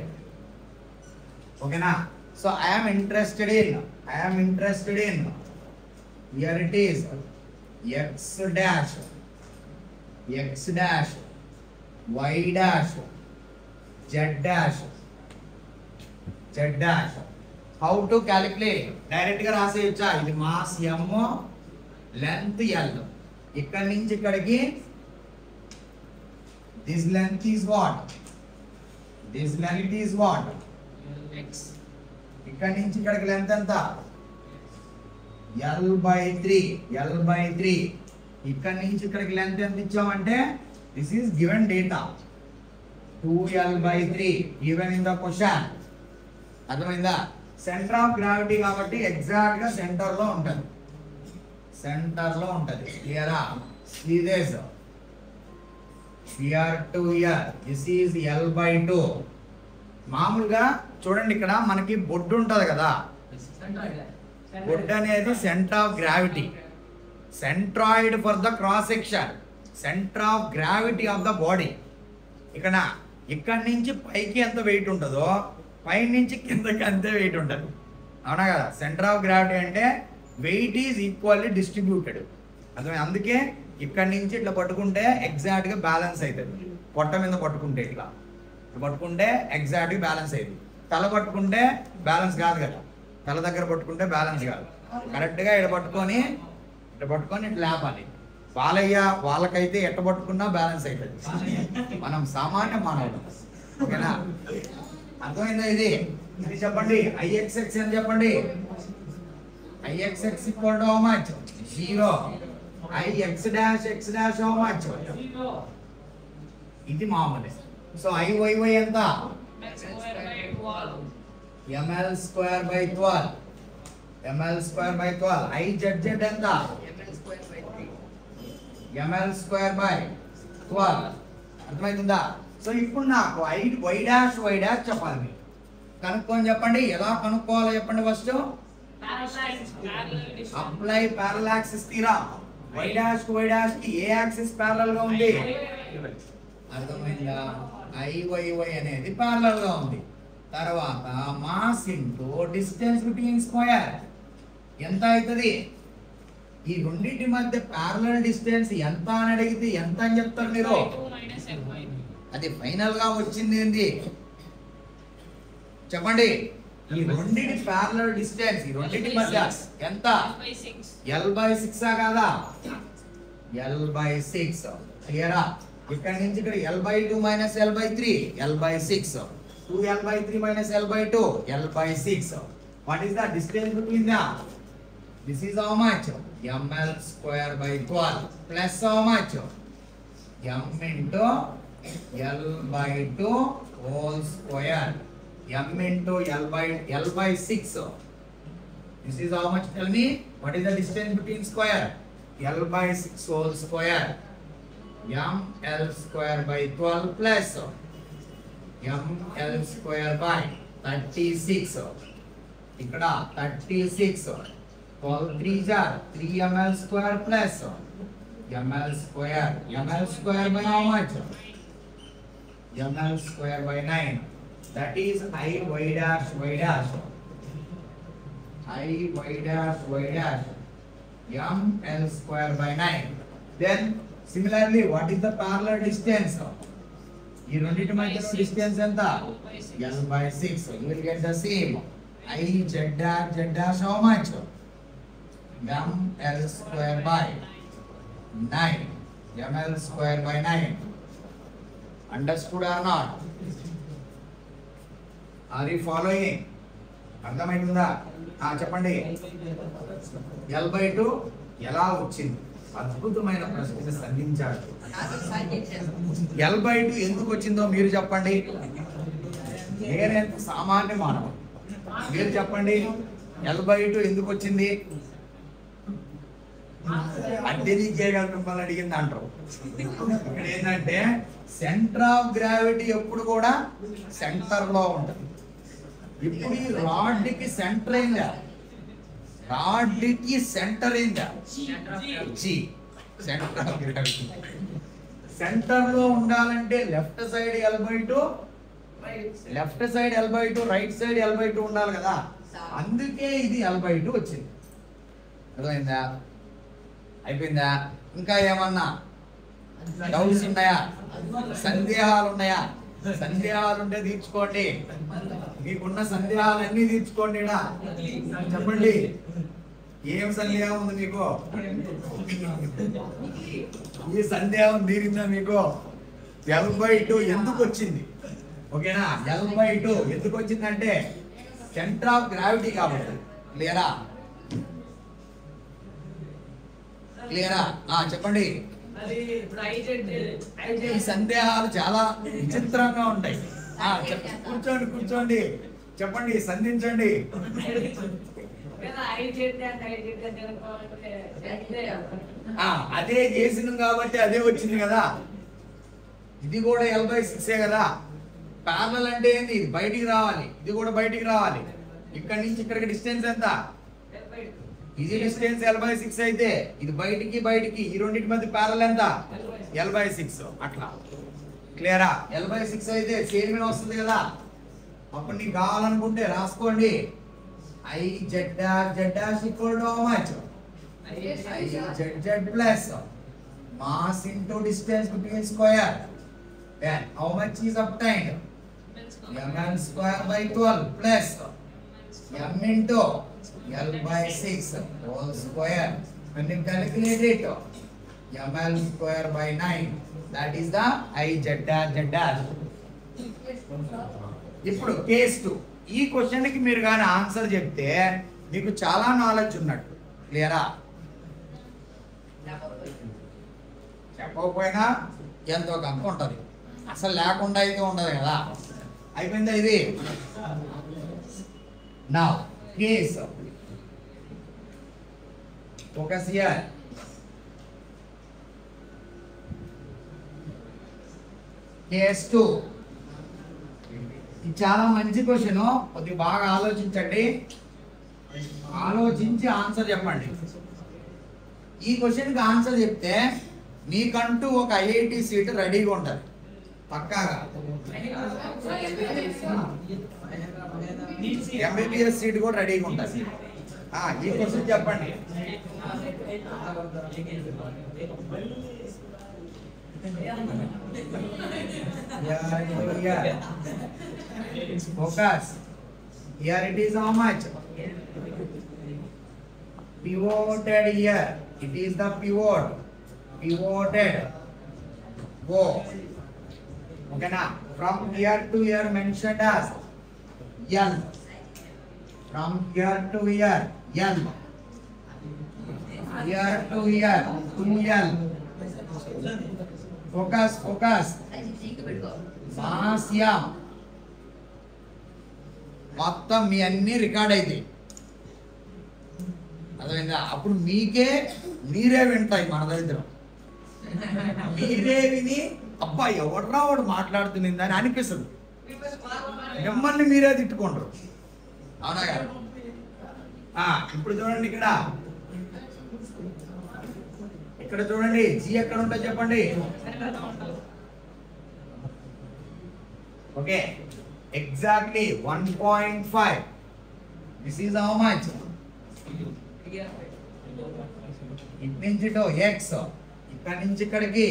ఓకేనా? So I am interested in here it is x dash y dash z dash. How to calculate? Direct గా రాసేయచ్చా? ఇది mass m, length l. ఇక్కడ నుంచి ఇక్కడికి this length is what? X. ఇక్కడ నుంచి ఇక్కడికి లెంత్ ఎంత? L/3. ఇక్కడ నుంచి ఇక్కడికి లెంత్ ఎంత ఇచ్చామంటే this is given data 2L/3 given in the question. అర్థమైందా? సెంటర్ ఆఫ్ గ్రావిటీ కాబట్టి ఎగ్జాక్ట్ గా సెంటర్ లో ఉంటుంది. క్లియరా? Serious here to here. This is L/2. మామూలుగా చూడండి, ఇక్కడ మనకి బొడ్డు ఉంటుంది కదా. బొడ్డు అనేది centre of gravity. Centroid for the cross section, centre of gravity of the body. ఇక్కడ నుంచి పైకి ఎంత వెయిట్ ఉంటుందో పై నుంచి కిందకి అంతే వెయిట్ ఉంటుంది. అవునా కదా? సెంటర్ ఆఫ్ గ్రావిటీ అంటే వెయిట్ ఈజ్ ఈక్వల్లీ డిస్ట్రిబ్యూటెడ్. అర్థమైంది? అందుకే ఇక్కడ నుంచి ఇట్లా పట్టుకుంటే ఎగ్జాక్ట్గా బ్యాలెన్స్ అవుతుంది. పొట్ట మీద పట్టుకుంటే ఇట్లా పట్టుకుంటే ఎగ్జాక్ట్గా బ్యాలెన్స్ అయింది. తల పట్టుకుంటే బ్యాలెన్స్ కాదు కదా. తల దగ్గర పట్టుకుంటే బ్యాలెన్స్ కాదు. కరెక్ట్గా ఇట్లా పట్టుకొని ఇట్లా లేపాలి. వాళ్ళకైతే ఎట్ట పట్టుకున్నా బ్యాలెన్స్ అవుతుంది. మనం సామాన్య మానవుడు. ఓకేనా? అర్థమైందా? ఇది చెప్పండి. IXX అని చెప్పండి. IXX equal to how much? 0. IX dash how much? ఇది మామూలు. సో IYY ఎంత? ml² by 12. IZZ ఎంత? ml²/12. అర్థమవుతుందా? సో ఇప్పుడు నాకు y డాష్ చెప్పాలి. మీరు కనుక్కొని చెప్పండి. ఎలా కనుక్కోవాలో చెప్పండి. First apply parallel axis theorem. y dash కి ఏ యాక్సిస్ ప్యారలల్ గా ఉంది? అర్థమైందా? IYY అనేది ప్యారలల్ గా ఉంది. తర్వాత mass into distance between square ఎంత అవుతుంది? ఈ రెండింటి మధ్య ప్యారలల్ డిస్టెన్స్ ఎంత అని అడిగితే ఎంత అని చెప్తారు మీరు? అది ఫైనల్ గా వచ్చింది ఏంది చెప్పండి? ఈ రెండింటి ప్యారలల్ డిస్టెన్స్ ఈ రెండింటి మధ్య ఎంత? L/6 కాదా? L/6 క్లియరా? ఇక్కడ నుంచి ఇక్కడ L/2 minus L/3 L/6 2L/3 minus L/2 L/6. What is the distance between them? This is how much? ML square by 12 plus how much? M into L/2 whole square. M into L/6. This is how much? Tell me. What is the distance between square? L/6 whole square. ML square by 12 plus ML square by 36. ఇక్కడ 36 12 3s are 3ml square plus ml square. ml square by how much? ml square by 9. That is I y dash y dash. I y dash y dash. ml square by 9. Then similarly, what is the parallel distance? ఈ రెండింటి మధ్య distance ఎంత? L/6. You will get the same. I z dash how much? ML square by 9. ML square by 9. Understood or not? Are you following? అర్థమైందా? చెప్పండి. L/2 ఎలా వచ్చింది? అద్భుతమైన ప్రశ్న సంధించాడు. L/2 ఎందుకు వచ్చిందో మీరు చెప్పండి. నేనెంత సామాన్య మానవుడు, మీరు చెప్పండి. L/2 ఎందుకు వచ్చింది? అద్దెనికేయగల మిమ్మల్ని అడిగింది అంటారు. ఇక్కడ ఏంటంటే సెంటర్ ఆఫ్ గ్రావిటీ ఎప్పుడు కూడా సెంటర్ లో ఉంటుంది. ఇప్పుడు ఈ రాడ్ కి సెంటర్ అయిందా? రాడ్కి సెంటర్ ఏందా? G center of gravity. Center లో ఉండాలంటే left side L/2 left side L/2 right side L/2 ఉండాలి కదా. అందుకే ఇది L/2 వచ్చింది. అర్థమైందా? అయిపోయిందా? ఇంకా ఏమన్నా డౌట్స్ ఉన్నాయా? సందేహాలు ఉన్నాయా? సందేహాలు ఉంటే తీర్చుకోండి. మీకున్న సందేహాలన్నీ తీర్చుకోండి. చెప్పండి, ఏం సందేహం ఉంది మీకు? ఈ సందేహం తీరిందా మీకు? L/2 ఎందుకు వచ్చింది? ఓకేనా? L/2 ఎందుకు వచ్చిందంటే సెంటర్ ఆఫ్ గ్రావిటీ కాబట్టి. క్లియరా? క్లియరా? చెప్పండి. ఈ సందేహాలు చాలా విచిత్రంగా ఉంటాయి. కూర్చోండి కూర్చోండి, చెప్పండి, సంధించండి. అదే చేసినాం కాబట్టి అదే వచ్చింది కదా. ఇది కూడా L/6 కదా. ప్యారలల్ అంటే ఏంది? ఇది బయటికి రావాలి, ఇది కూడా బయటికి రావాలి. ఇక్కడ నుంచి ఇక్కడికి డిస్టెన్స్ ఎంత? ఇది డిస్టెన్స్ L/6 అయితే ఇది బయటికి బయటికి ఈ రెండింటి మధ్య ప్యారలల్ ఎంత? L/6. అట్లా క్లియరా? L/6 అయితే సేమ్ వస్తుంది కదా. అప్పుడు నీకు కావాలనుకుంటే రాసుకోండి. I z dash equal to how much? I z plus mass into distance between square. Then how much is obtained? ml square by 12 plus m into L/6 whole square. When you calculate it, ml square by 9. That is the I z dash. ఇప్పుడు case 2. ఈ question కి మీరు కానీ answer చెప్తే మీకు చాలా knowledge ఉన్నట్టు. క్లియరా? చెప్పకపోయినా ఎంతో కొంత ఉంటుంది. అసలు లేకుండా అయితే ఉండదు కదా. అయిపోయిందా ఇది? నా కేస్ ఫోకస్ హియర్. కేస్ 2 ఇది చాలా మంచి క్వశ్చన్. కొద్దిగా బాగా ఆలోచించండి. ఆలోచించి ఆన్సర్ చెప్పండి. ఈ క్వశ్చన్కి ఆన్సర్ చెప్తే మీకంటూ ఒక IIT సీట్ రెడీగా ఉంటుంది పక్కాగా. ఎంబీబీఎస్ సీట్ కూడా రెడీగా ఉంటుంది. ఈ క్వశ్చన్ చెప్పండి. Focus. Here it is how much? Pivoted here. It is the pivot. Pivoted. Go. Okay na? From here to here mentioned as N. From here to here N. Here to here 2N. Focus, focus. Mass M. మొత్తం మీ అన్ని record అయితే అర్థమైందా? అప్పుడు మీరే వింటాయి మన దగ్గర. మీరే విని అబ్బా ఎవడ్రా వాడు మాట్లాడుతుంది అని అనిపిస్తుంది. మిమ్మల్ని మీరే తిట్టుకుంటారు. అవునా గారు? ఇప్పుడు చూడండి ఇక్కడ చూడండి. జీ ఎక్కడ ఉంటుంది చెప్పండి. Okay, exactly 1.5. This is how much? ఇటు నుంచి x, ఇక్కడ నుంచి ఇక్కడికి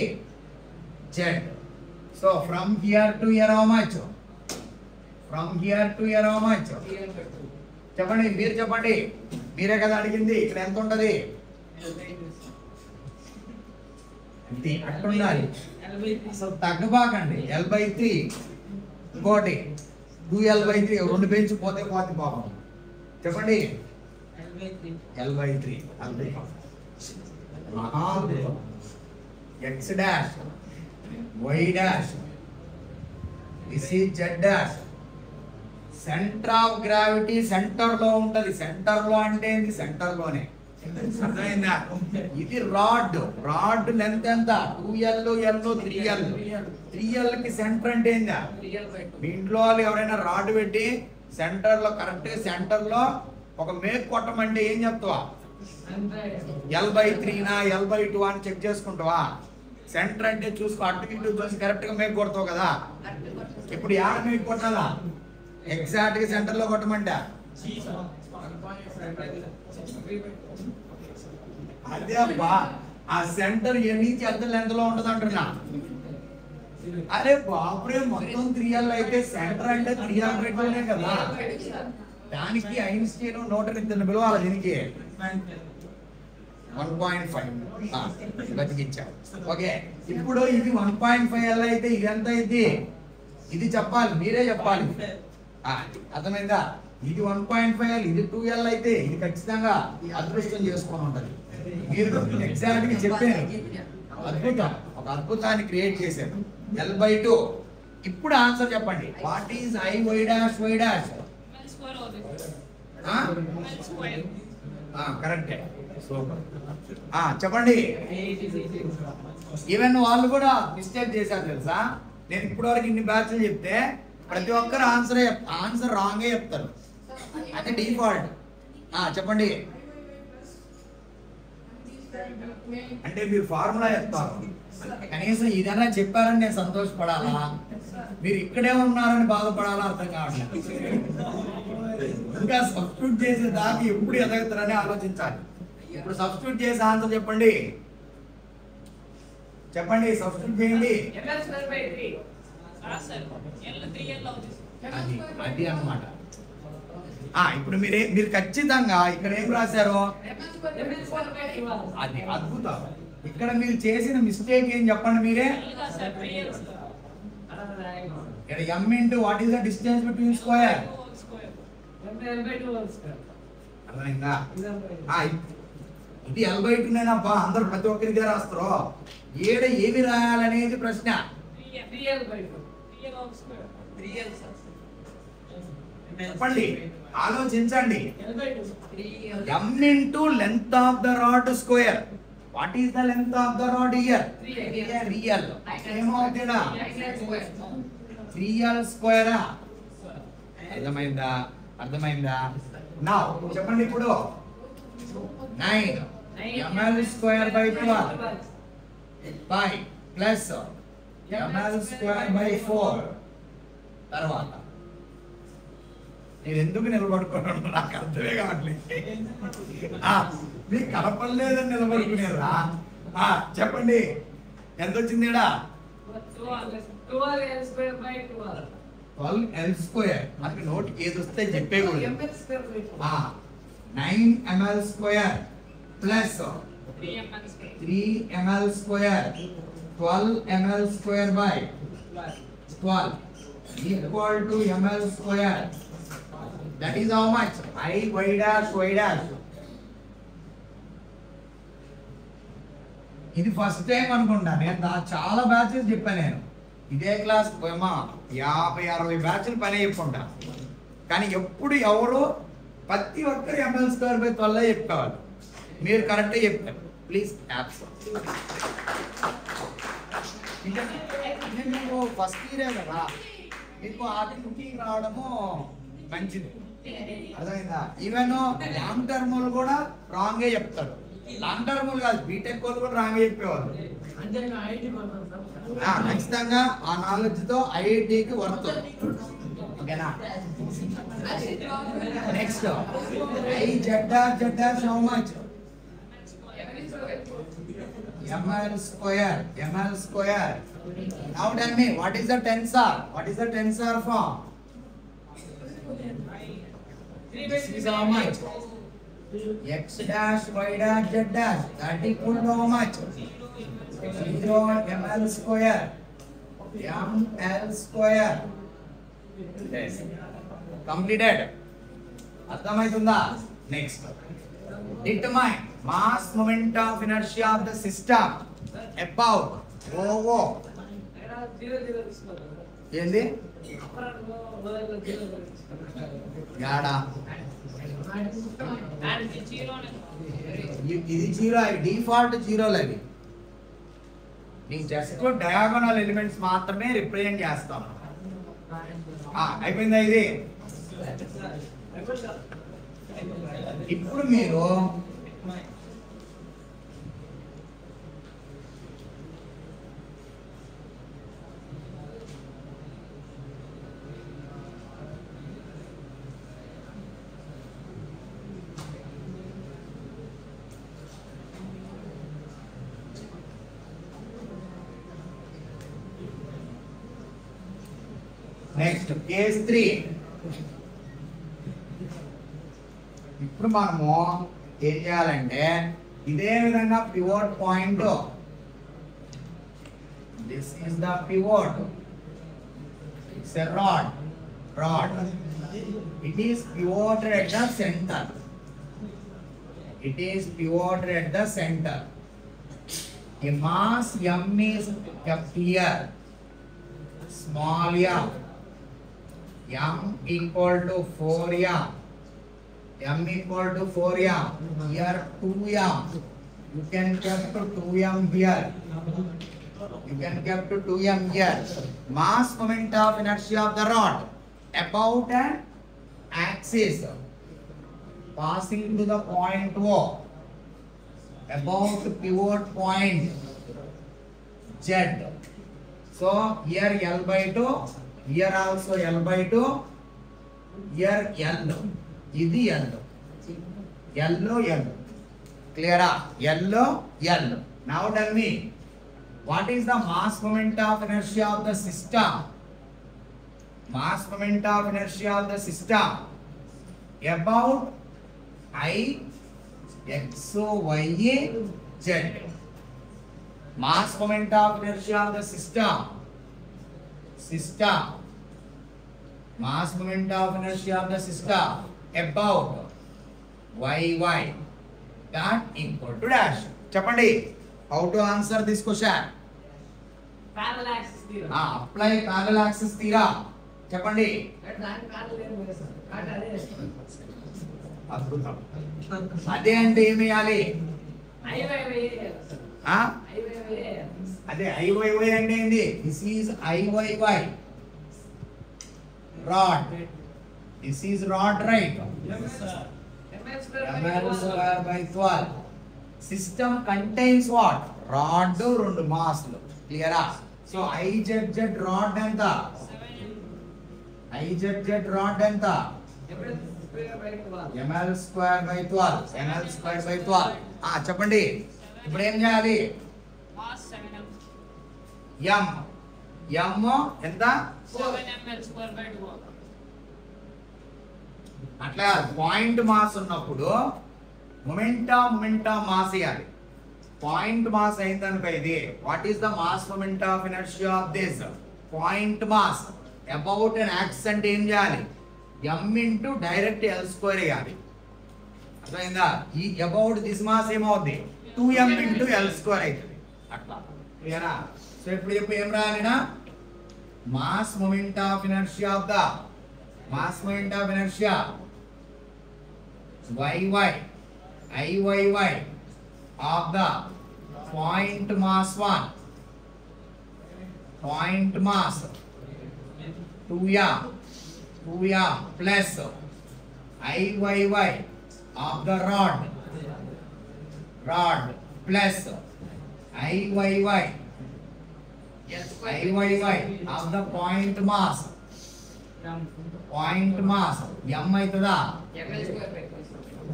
z. So from here to here how much? From here to here how much? చెప్పండి, మీరు చెప్పండి. మీరే కదా అడిగింది. ఇక్కడ ఎంత ఉంటది? ఇది అట్లా ఉండాలి. అసలు తగ్గబాకండి. L/3 ఇంకోటి 2L/3 రెండు బెంచ్ పోతే పాపం. చెప్పండి L/3 X dash Y dash this is Z dash. Centre of gravity center లో ఉంటది. సెంటర్ లో అంటే ఏంటి? సెంటర్ లోనే. అర్థమైందా? ఇది రాడ్ లెంత్ ఎంత? 2L 3L. 3L కి సెంటర్ అంటే ఏందా? మీ ఇంట్లో వాళ్ళు ఎవరైనా రాడ్ పెట్టి సెంటర్ లో కరెక్ట్ సెంటర్ లో ఒక మేక్ కొట్టమంటే ఏం చెప్తావా? L/3 L/2 అని చెక్ చేసుకుంటావా? సెంటర్ అంటే చూసుకో, అటు ఇటు చూసి కరెక్ట్ గా మేక్ కొడతావు కదా. ఇప్పుడు యాడ మేక్ కొట్టాలా? ఎగ్జాక్ట్ గా సెంటర్ లో కొట్టమంట. అదే అబ్బా, ఆ సెంటర్ ఎన్ని ఎంత లెంత్ లో ఉంటది అంటున్నా. అరే బాపురే, మొత్తం 3L అయితే సెంటర్ అంటే 3L/2 కదా. దానికి ఐన్స్టీన్ న్యూటన్ ఇద్దరిని పిలవాలి. దీనికి 1.5 బతికించావు. ఓకే, ఇప్పుడు ఇది 1.5L అయితే ఇది ఎంత అయింది? ఇది చెప్పాలి, మీరే చెప్పాలి. అర్థమైందా? ఇది 1.5L, ఇది 2L అయితే ఇది ఖచ్చితంగా అదృష్టం చేసుకొని ఉంటది. మీరు ఎగ్జాక్ట్ గా చెప్పారు. అద్భుతం, ఒక అద్భుతాన్ని క్రియేట్ చేశారు. L/2. ఇప్పుడు ఆన్సర్ చెప్పండి. What is I Y dash Y dash? Correct. చెప్పండి. ఈవెన్ వాళ్ళు కూడా మిస్టేక్ చేశారు తెలుసా. నేను ఇప్పటి వరకు ఇన్ని బ్యాచ్లు చెప్తే ప్రతి ఒక్కరు ఆన్సర్ రాంగే చెప్తారు. అది డిఫాల్ట్. చెప్పండి. అంటే మీరు ఫార్ములా చెప్తారు, కనీసం ఇదైనా చెప్పారని నేను సంతోషపడాలా? మీరు ఇక్కడే ఉన్నారని బాధపడాలా? అర్థం కావట్లేదు. ఇంకా సబ్స్టిట్యూట్ చేసే దాకా ఎప్పుడు ఎదగుతారని ఆలోచించాలి. ఇప్పుడు సబ్స్టిట్యూట్ చేసే ఆన్సర్ చెప్పండి. సబ్స్టిట్యూట్ చేయండి. అది అన్నమాట. ఇప్పుడు మీరు ఖచ్చితంగా ఇక్కడ ఏం రాశారు? అది అద్భుతం. ఇక్కడ మీరు చేసిన మిస్టేక్ ఏం చెప్పండి మీరే. ఇక్కడ m into what is the distance between square? అర్థమైందా? ఇది L/2 నేనబ్బా, అందరు ప్రతి ఒక్కరిదే రాస్తారు. ఏమి రాయాలనేది ప్రశ్న. చెప్పండి, ఆలోచించండి. m into length of the rod square. What is the length of the rod here? 3L. ఏమవుతుందా? 3L square. అర్థమైందా? Now చెప్పండి. ఇప్పుడు 9 ml square by 12 5 plus ml square by 4 తర్వాత మీరు ఎందుకు నిలబడుకున్నారు నాకు అర్థమే కావట్లేదు. మీకు కనపడలేదని నిలబడుకునేరా? చెప్పండి ఎంత వచ్చింది ఇక్కడ? 12L². మనకి నోటికి ఏది వస్తే చెప్పేకూడదు. 9ml² plus 3ml², 12ml² by 12 equal to ml². That is how much? I y dash y dash. ఇది ఫస్ట్ టైం అనుకుంటా, నేను చాలా బ్యాచెస్ చెప్పాను. నేను ఇదే క్లాస్ 50-60 బ్యాచ్లు పని చెప్పుకుంటా, కానీ ఎప్పుడు ఎవరు ప్రతి ఒక్కరు ml²/12 చెప్పుకోవాలి. మీరు కరెక్ట్గా చెప్పారు. ప్లీజ్ మీకు ఫస్ట్ ఇయరే కదా, మీకు కుకింగ్ రావడము మంచిది, అర్థమైందా? ఈవెన్ లాంగ్ టర్ములు కూడా రాంగే చెప్తాడు. లాంగ్ టర్ములు కాదు, బీటెక్ వాళ్ళు కూడా రాంగే చెప్పేవాళ్ళు. ఖచ్చితంగా ఆ నాలెడ్జ్ తో ఐఐటికి వర్త్. ఓకేనా? Next I how much? ml². Now tell me, what is the tensor? What is the tensor form? This is how much? X dash, y dash, z dash. That equal to how much? 0 ml². ml². Yes. Completed. అర్థమవుతుందా? Next determine mass moment of inertia of the system about OO. ఏంది యాడా? ఇది zero, అవి default జీరోలు. అవి నీకు just diagonal elements మాత్రమే represent చేస్తాం. అయిపోయిందా ఇది? ఇప్పుడు మీరు నెక్స్ట్ కేస్ 3. ఇప్పుడు మనము ఏం చేయాలంటే ఇదే విధంగా pivot point, this is the pivot, it's a rod. It is pivoted at the center. It is pivoted at the center. A mass m is kept here, small m equal to 4m. M equal to 4m. Here 2m. You can kept 2m here. You can kept 2m here. Mass moment of inertia of the rod about an axis passing to the point O, about the pivot point Z. So here L by 2, here also L by 2, here L. ఇది L. Clear? L. Now tell me, what is the mass moment of inertia of the system? Mass moment of inertia of the system about I x y z. Mass moment of inertia of the system. Mass moment of inertia of the system about y. That equal to dash. Chapandi, how to answer this question? Parallel axis theorem. Apply parallel axis theorem. Chapandi. అద్భుతం. అదే అంటే ఏమి చేయాలి? అదే I Y Y అంటే ఏంది? This is I Y Y rod. This is rod, right? ml²/12. System contains what? Rod, 2 మాస్లు. క్లియరా? సో IZZ రాడ్ ఎంత? IZZ రాడ్ ఎంత? ml square by 12. ml square by 12. చెప్పండి ఇప్పుడు ఏం చేయాలి? Mass 7 m ఎంత? 7 ml square by 12. అట్లా పాయింట్ మాస్ ఉన్నప్పుడు మొమెంటా మాస్ ఇవ్వాలి. పాయింట్ మాస్ అయిందనుకో ఇది what is the mass moment of inertia of this point mass about an axis అంటే ఏం చేయాలి? m into direct L square వేయాలి. అర్థమైందా? ఈ అబౌట్ దిస్ మాస్ ఏమవుద్ది? 2m ఇంటూ ఎల్ స్క్వేర్ అవుతుంది. అట్లా క్లియరా? సో ఇప్పుడు ఏం రాయాలినా? Mass moment of inertia of the mass moment of inertia Iyy of the point mass 1 point mass 2m plus Iyy of the rod plus Iyy of the point mass m అవుతుందా?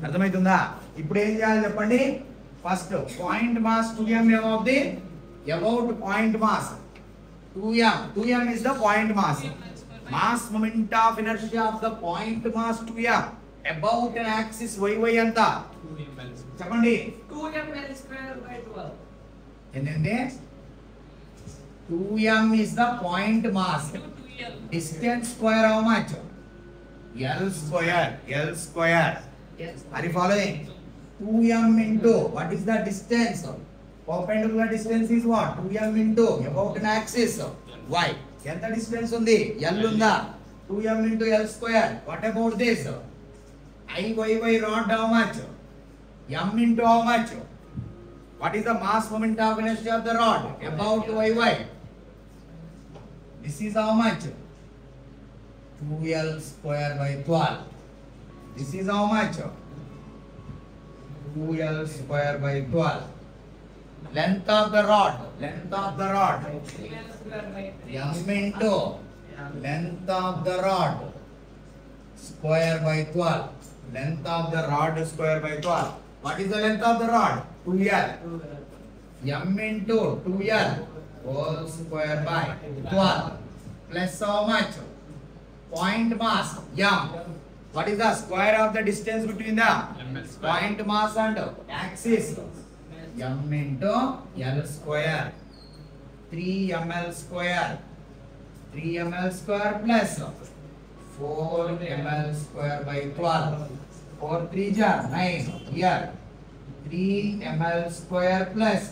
అర్థమవుతుందా? ఇప్పుడు ఏం చేయాలి చెప్పండి? First point mass 2m ఏమవుద్ది? About point mass 2m is the point mass. Mass moment of inertia of the point mass 2m about an axis y ఎంత? 2 ml. చెప్పండి. 2 ml square by 12. ఏంటంటే 2m is the point mass. 2l. Distance square how much? L square. Yes. Are you following? 2m into what is the distance? Perpendicular distance is what? 2m into about an axis y. ఎంత distance ఉంది? L ఉందా? 2m into L square. What about this? Iyy rod how much? M into how much? What is the mass moment of inertia of the rod? About Yy. This is how much? 2L square by 12. This is how much? 2L square by 12. Length of the rod. 2l square by 3. M into length of the rod square by 12. Length of the rod square by 12. What is the length of the rod? 2L. M into 2L whole square by 12. Plus how much? Point mass M. What is the square of the distance between the ml square. point mass and axis? M into L square. 3ml square. 3ml square plus 4ml square by 12. 4 3 jar 9 here. 3ml square plus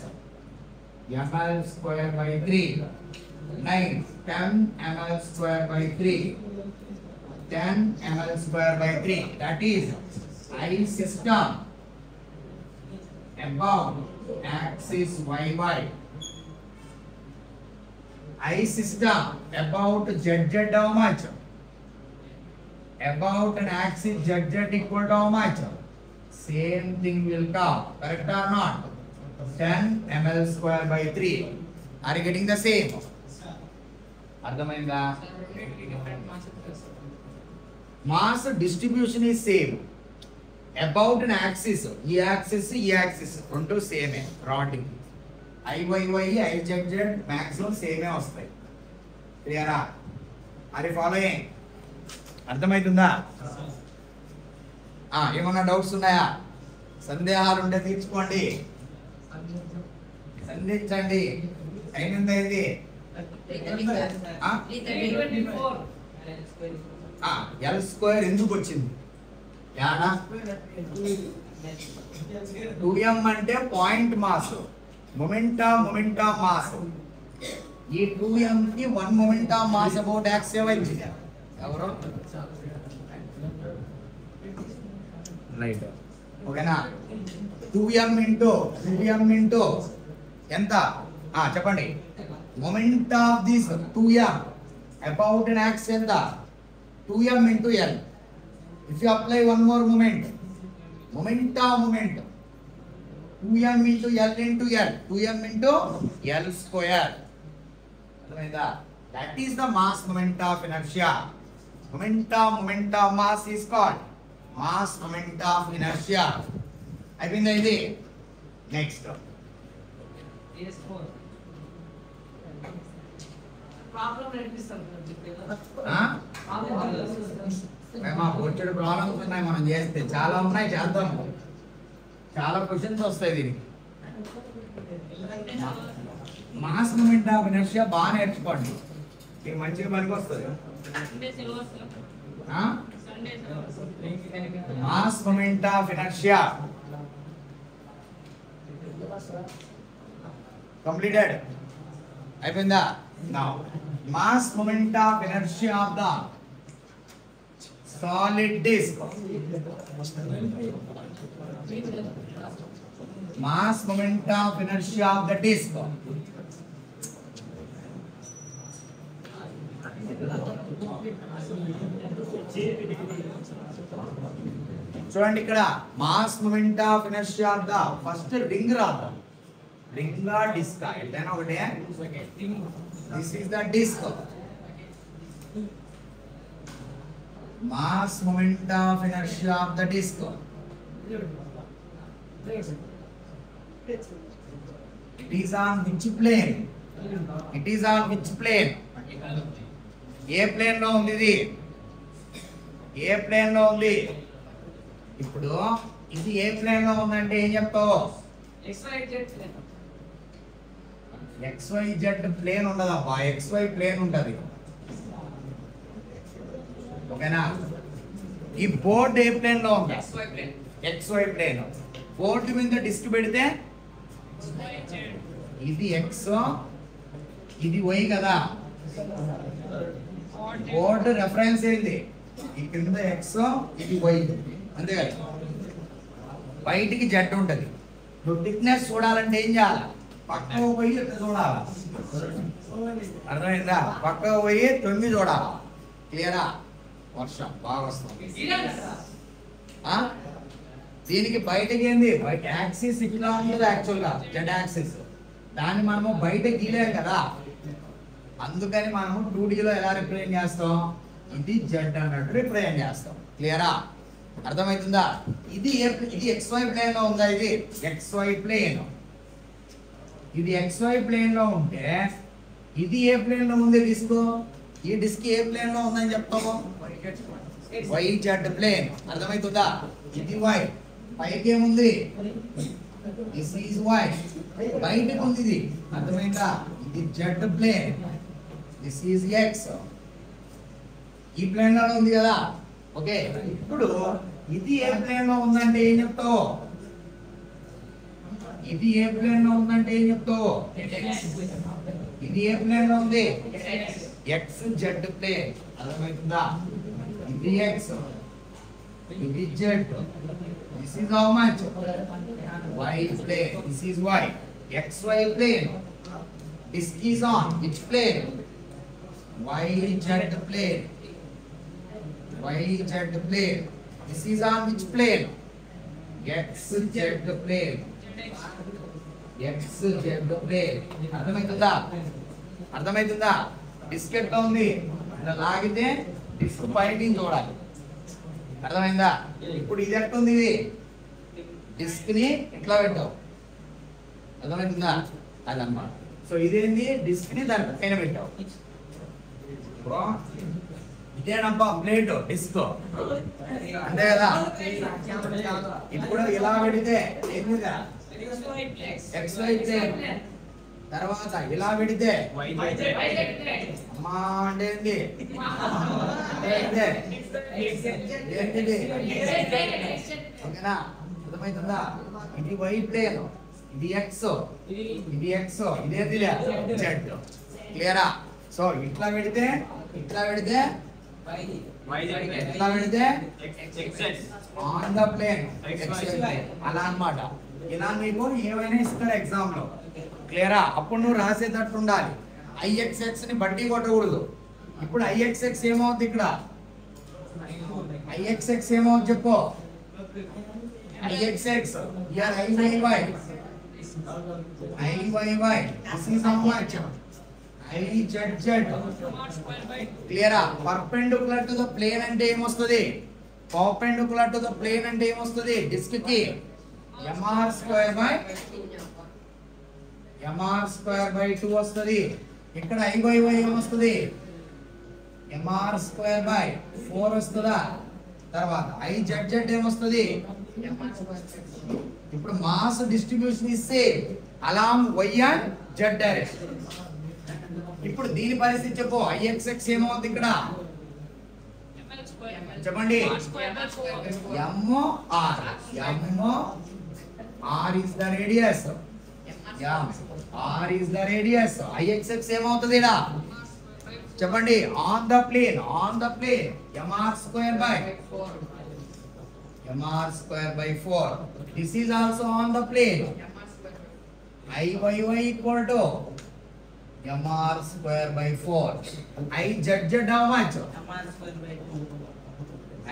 ml square by 3. 9 10ml square by 3. 10 ml square by 3. That is I system about axis YY. I system about ZZ how much? About an axis ZZ equal to how much? Same thing will come. Correct or not? 10 ml square by 3. Are you getting the same? అర్థమైందా? Different masses. Mass distribution is same. About an axis, ఈ axis రెండు సేమే rod Iyy Izz maximum సేమే వస్తాయి. క్లియరా? Are you following? అర్థమవుతుందా? ఏమన్నా doubts ఉన్నాయా? సందేహాలు ఉంటే తీర్చుకోండి. సంధించండి. అయినందైంది. 324. L స్క్వేర్ ఎందుకు వచ్చింది? యానా 2m అంటే పాయింట్ మాస్, మొమెంటా మాస్. ఈ 2m కి 1 మొమెంటా మాస్ అబౌట్ యాక్స్ ఏమైంది? ఎవరు? రైట్. ఓకేనా? 2m ఇంటూ ఎంత? చెప్పండి. Moment of this 2m about an axis ఎంత? 2m into L. If you apply one more moment 2m into L into L, 2m into L square. That is the mass moment of inertia. Moment of mass is called mass moment of inertia. అయిపోయిందా ఇది? Next PS4. Problem నేర్పిస్తాను మేము వచ్చేడు problems ఉన్నాయి, మనం చేస్తే చాలా ఉన్నాయి, చేద్దాము. చాలా క్వశ్చన్స్ వస్తాయి దీనికి. మాస్ మూమెంట్ ఆఫ్ ఇనర్షియా బాగా నేర్చుకోండి, ఇది మంచిగా పనికి వస్తుంది. Mass moment of inertia completed అయిపోయిందా? Now mass moment of inertia of the solid disk, mass moment of inertia of the disk. చూడండి ఇక్కడ mass moment of inertia of the first ring రాద్దాం. రింగ్ డిస్క్ ఏదైనా ఒకటే. This is the disk. Mass moment of inertia of the disk. It is on which plane? It is on which plane? ఏ plane లో ఉంది ఇది? ఏ plane లో ఉంది? ఇప్పుడు ఇది ఏ ప్లేన్ లో ఉందంటే ఏం చెప్తావు? XYZ ప్లేన్ ఉండదబ్బా, XY ప్లేన్ ఉంటది. ఓకేనా? ఈ బోర్డు ఏ ప్లేన్ లో ఉంది? XY plane. బోర్డు మీద డిస్క్ పెడితే ఇది X, ఇది Y కదా. బోర్డు రెఫరెన్స్ ఏంది? ఈ కింద X, ఇది Y, అంతే కదా. బయటికి Z ఉంటది. నువ్వు థిక్నెస్ చూడాలంటే ఏం చేయాలి? పక్కకు పోయి ఎట్లా చూడాలి? అర్థమైందా? పక్కకు పోయి 9 చూడాలి. క్లియరా? వర్షం బాగా వస్తుంది. దీనికి బయటకి ఏంది? బయట యాక్సిస్ ఇట్లా ఉంటుంది యాక్చువల్గా, జెడ్ యాక్సిస్. దాన్ని మనము బయట గీలేం కదా, అందుకని మనము 2Dలో ఎలా రిప్రజెంట్ చేస్తాం? ఇది జెడ్ అన్నట్టు రిప్రజెంట్ చేస్తాం. క్లియరా? అర్థమవుతుందా? ఇది XY ప్లేన్ లో ఉందా? ఇది XY ప్లేన్. ఇది XY ప్లేన్ లో ఉంటే ఇది ఏ ప్లేన్ లో ఉంది? డిస్క్. ఈ డిస్క్ ఏ ప్లేన్ లో ఉందని చెప్తాము? YZ plane. అర్థమవుతుందా? ఇది Y, పైకి ఏముంది? దిస్ ఈజ్ Y, బయటకు ఉంది ఇది. అర్థమైందా? ఇది Z plane, this is X. ఈ ప్లేన్ లో ఉంది కదా. ఓకే, ఇప్పుడు ఇది ఏ ప్లేన్ లో ఉందంటే ఏం చెప్తావు? ఇది ఏ ప్లేన్ లో ఉందంటే ఏం చెప్తావు? ఇది ఏ ప్లేన్ లో ఉంది? XZ plane. అర్థమవుతుందా? ఇది X, ఇది Z. This is how much? Y plane. This is Y. XY plane. Disk is on which plane? YZ plane. YZ plane. This is on which plane? XZ plane. XZ plane. అర్థమవుతుందా? అర్థమవుతుందా? Disc ఎట్లా ఉంది? ఇలా లాగితే disc పైకి చూడాలి. అర్థమైందా? ఇప్పుడు ఇది ఎట్లా ఉంది? ఇది డిస్క్ ని ఎట్లా పెట్టావు? అర్థమవుతుందా? అదన్నమాట. సో ఇదేంది? డిస్క్ ని దాని పైన పెట్టావు. ఇదేనప్పా ప్లేట్ డిస్క్, అంతే కదా. ఇప్పుడు ఇలా పెడితే ఏంటిదా? XY plane. తర్వాత ఇలా పెడితే అమ్మా అంటే ఏంటి? ఓకేనా? అర్థమవుతుందా? ఇది Y ప్లేన్, ఇది X, ఇది X, ఇదేంటి? Z. క్లియరా? సో ఇట్లా పెడితే ఇట్లా పెడితే ఇట్లా పెడితే ఆన్ ద ప్లేన్ అలా అన్నమాట. ఇలా మీకు ఏమైనా ఇస్తారు ఎగ్జామ్ లో. క్లియరా? అప్పుడు నువ్వు రాసేటట్టు ఉండాలి. IXX ని బట్టి కొట్టకూడదు. ఇప్పుడు IXX ఏమవుతుంది? ఇక్కడ IXX ఏమవుతుంది చెప్పు? IXX here IYY. This is how much? IZZ. క్లియరా? పర్పెండిక్యులర్ టు ద ప్లేన్ అంటే ఏమొస్తుంది? పర్పెండిక్యులర్ టు ద ప్లేన్ అంటే ఏమొస్తుంది? డిస్క్ కి mr స్క్వేర్ బై 2 వస్తుంది. ఇక్కడ IYY ఏమొస్తుంది? mr స్క్వేర్ బై 4 వస్తుందా? తర్వాత IZZ ఏమొస్తుంది? ఇప్పుడు మాస్ డిస్ట్రిబ్యూషన్ ఇస్తే along y and z direction. ఇప్పుడు దీని పరిస్థితి చెప్పు. IXX ఏమవుతుంది ఇక్కడ? చెప్పండి. R is the radius. R is the radius. IXX ఏమవుతుంది ఇక్కడ? చెప్పండి. On the plane mr square by 4. This is also on the plane. IYY equal to mr square by 4. IZZ how much?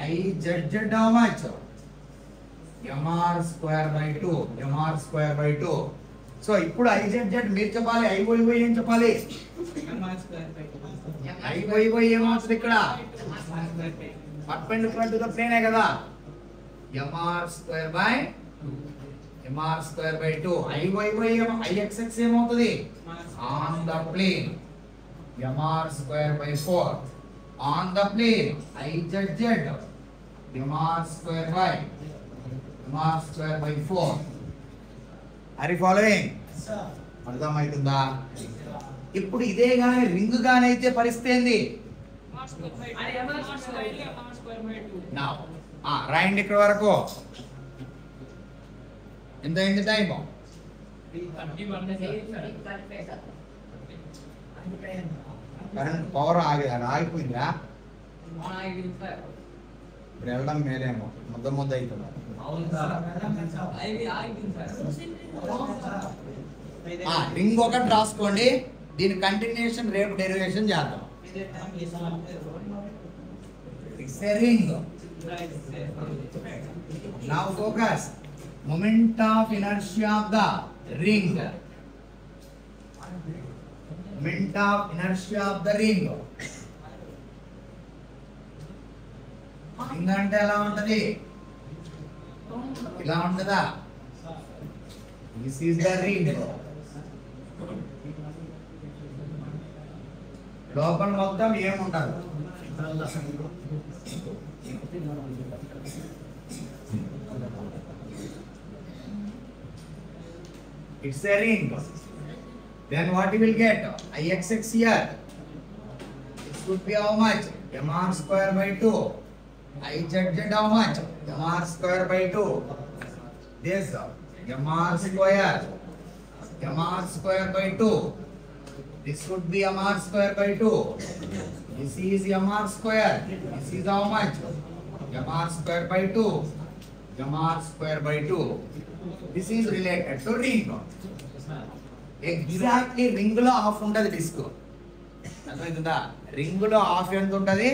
IZZ how much? mr square by 2. So ఇప్పుడు IZZ మీరు చెప్పాలి. IYY ఏం చెప్పాలి? IYY ఏమవుతుంది ఇక్కడ? Perpendicular to the plane కదా. mr square by 2. IXX ఏమవుతుంది? on the plane mr square by 4. on the plane IZZ mr square by 4. are you following? అర్థమవుతుందా? ఇప్పుడు ఇదే గాని రింగ్ గాని అయితే పరిస్థితి ఏంది? now రాయండి ఇక్కడ వరకు. ఎంత అయింది టైం? Current power ఆగిపోయిందా? ఇప్పుడు వెళ్ళడం మేలేమో. ముద్ద అవుతుంది. రింగ్ ఒకటి రాసుకోండి. దీని కంటిన్యూషన్ రేపు డెరివేషన్ చేద్దాం. It's a ring. Now focus. Moment of inertia of the ring. Moment of inertia of the ring. Ring అంటే ఎలా ఉంటది? ఇలా ఉంటదా? This is the ring. లోపల మొత్తం ఏముంటది? It's a ring. Then what you will get? IXX here. It should be how much? mr square by 2. IZZ how much? mr square by 2. This mr square by 2. This should be mr square by 2. This is mr square. This is how much? mr square by 2. mr square by 2. This is related to ring. Exactly ring లో half ఉంటది disc. అర్థమవుతుందా? Ring లో half ఎంత ఉంటది?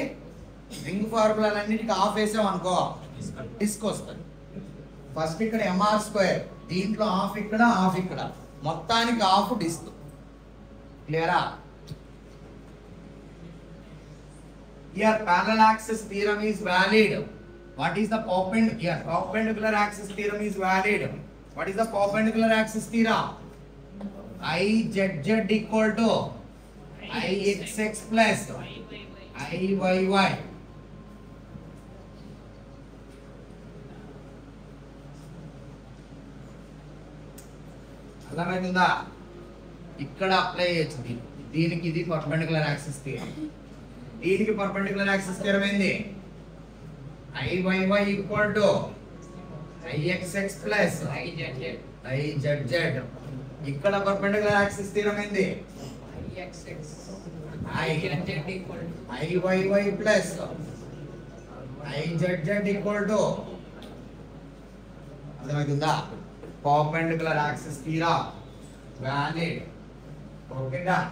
Ring ఫార్ములాలన్నిటికీ half వేసాం అనుకో disc వస్తుంది. First ఇక్కడ mr స్క్వేర్, దీంట్లో హాఫ్ ఇక్కడ, హాఫ్ ఇక్కడ, మొత్తానికి హాఫ్ డిస్క్. క్లియరా? Here parallel axis theorem is valid. What is the perpendicular axis theorem is valid. What is the perpendicular axis theorem? IZZ equal to IXX plus IYY. అర్థమవుతుందా? ఇక్కడ apply చేయొచ్చు. దీనికి ఇది perpendicular axis theorem. దీనికి perpendicular axis theorem ఏంది? IYY equal to IXX plus IZZ. ఇక్కడ perpendicular axis theorem ఏంది? IYY plus IZZ equal to అర్థమవుతుందా? Perpendicular axis theorem valid. Okay, done.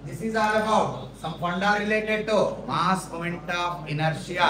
This is all about some funda related to mass, moment of inertia.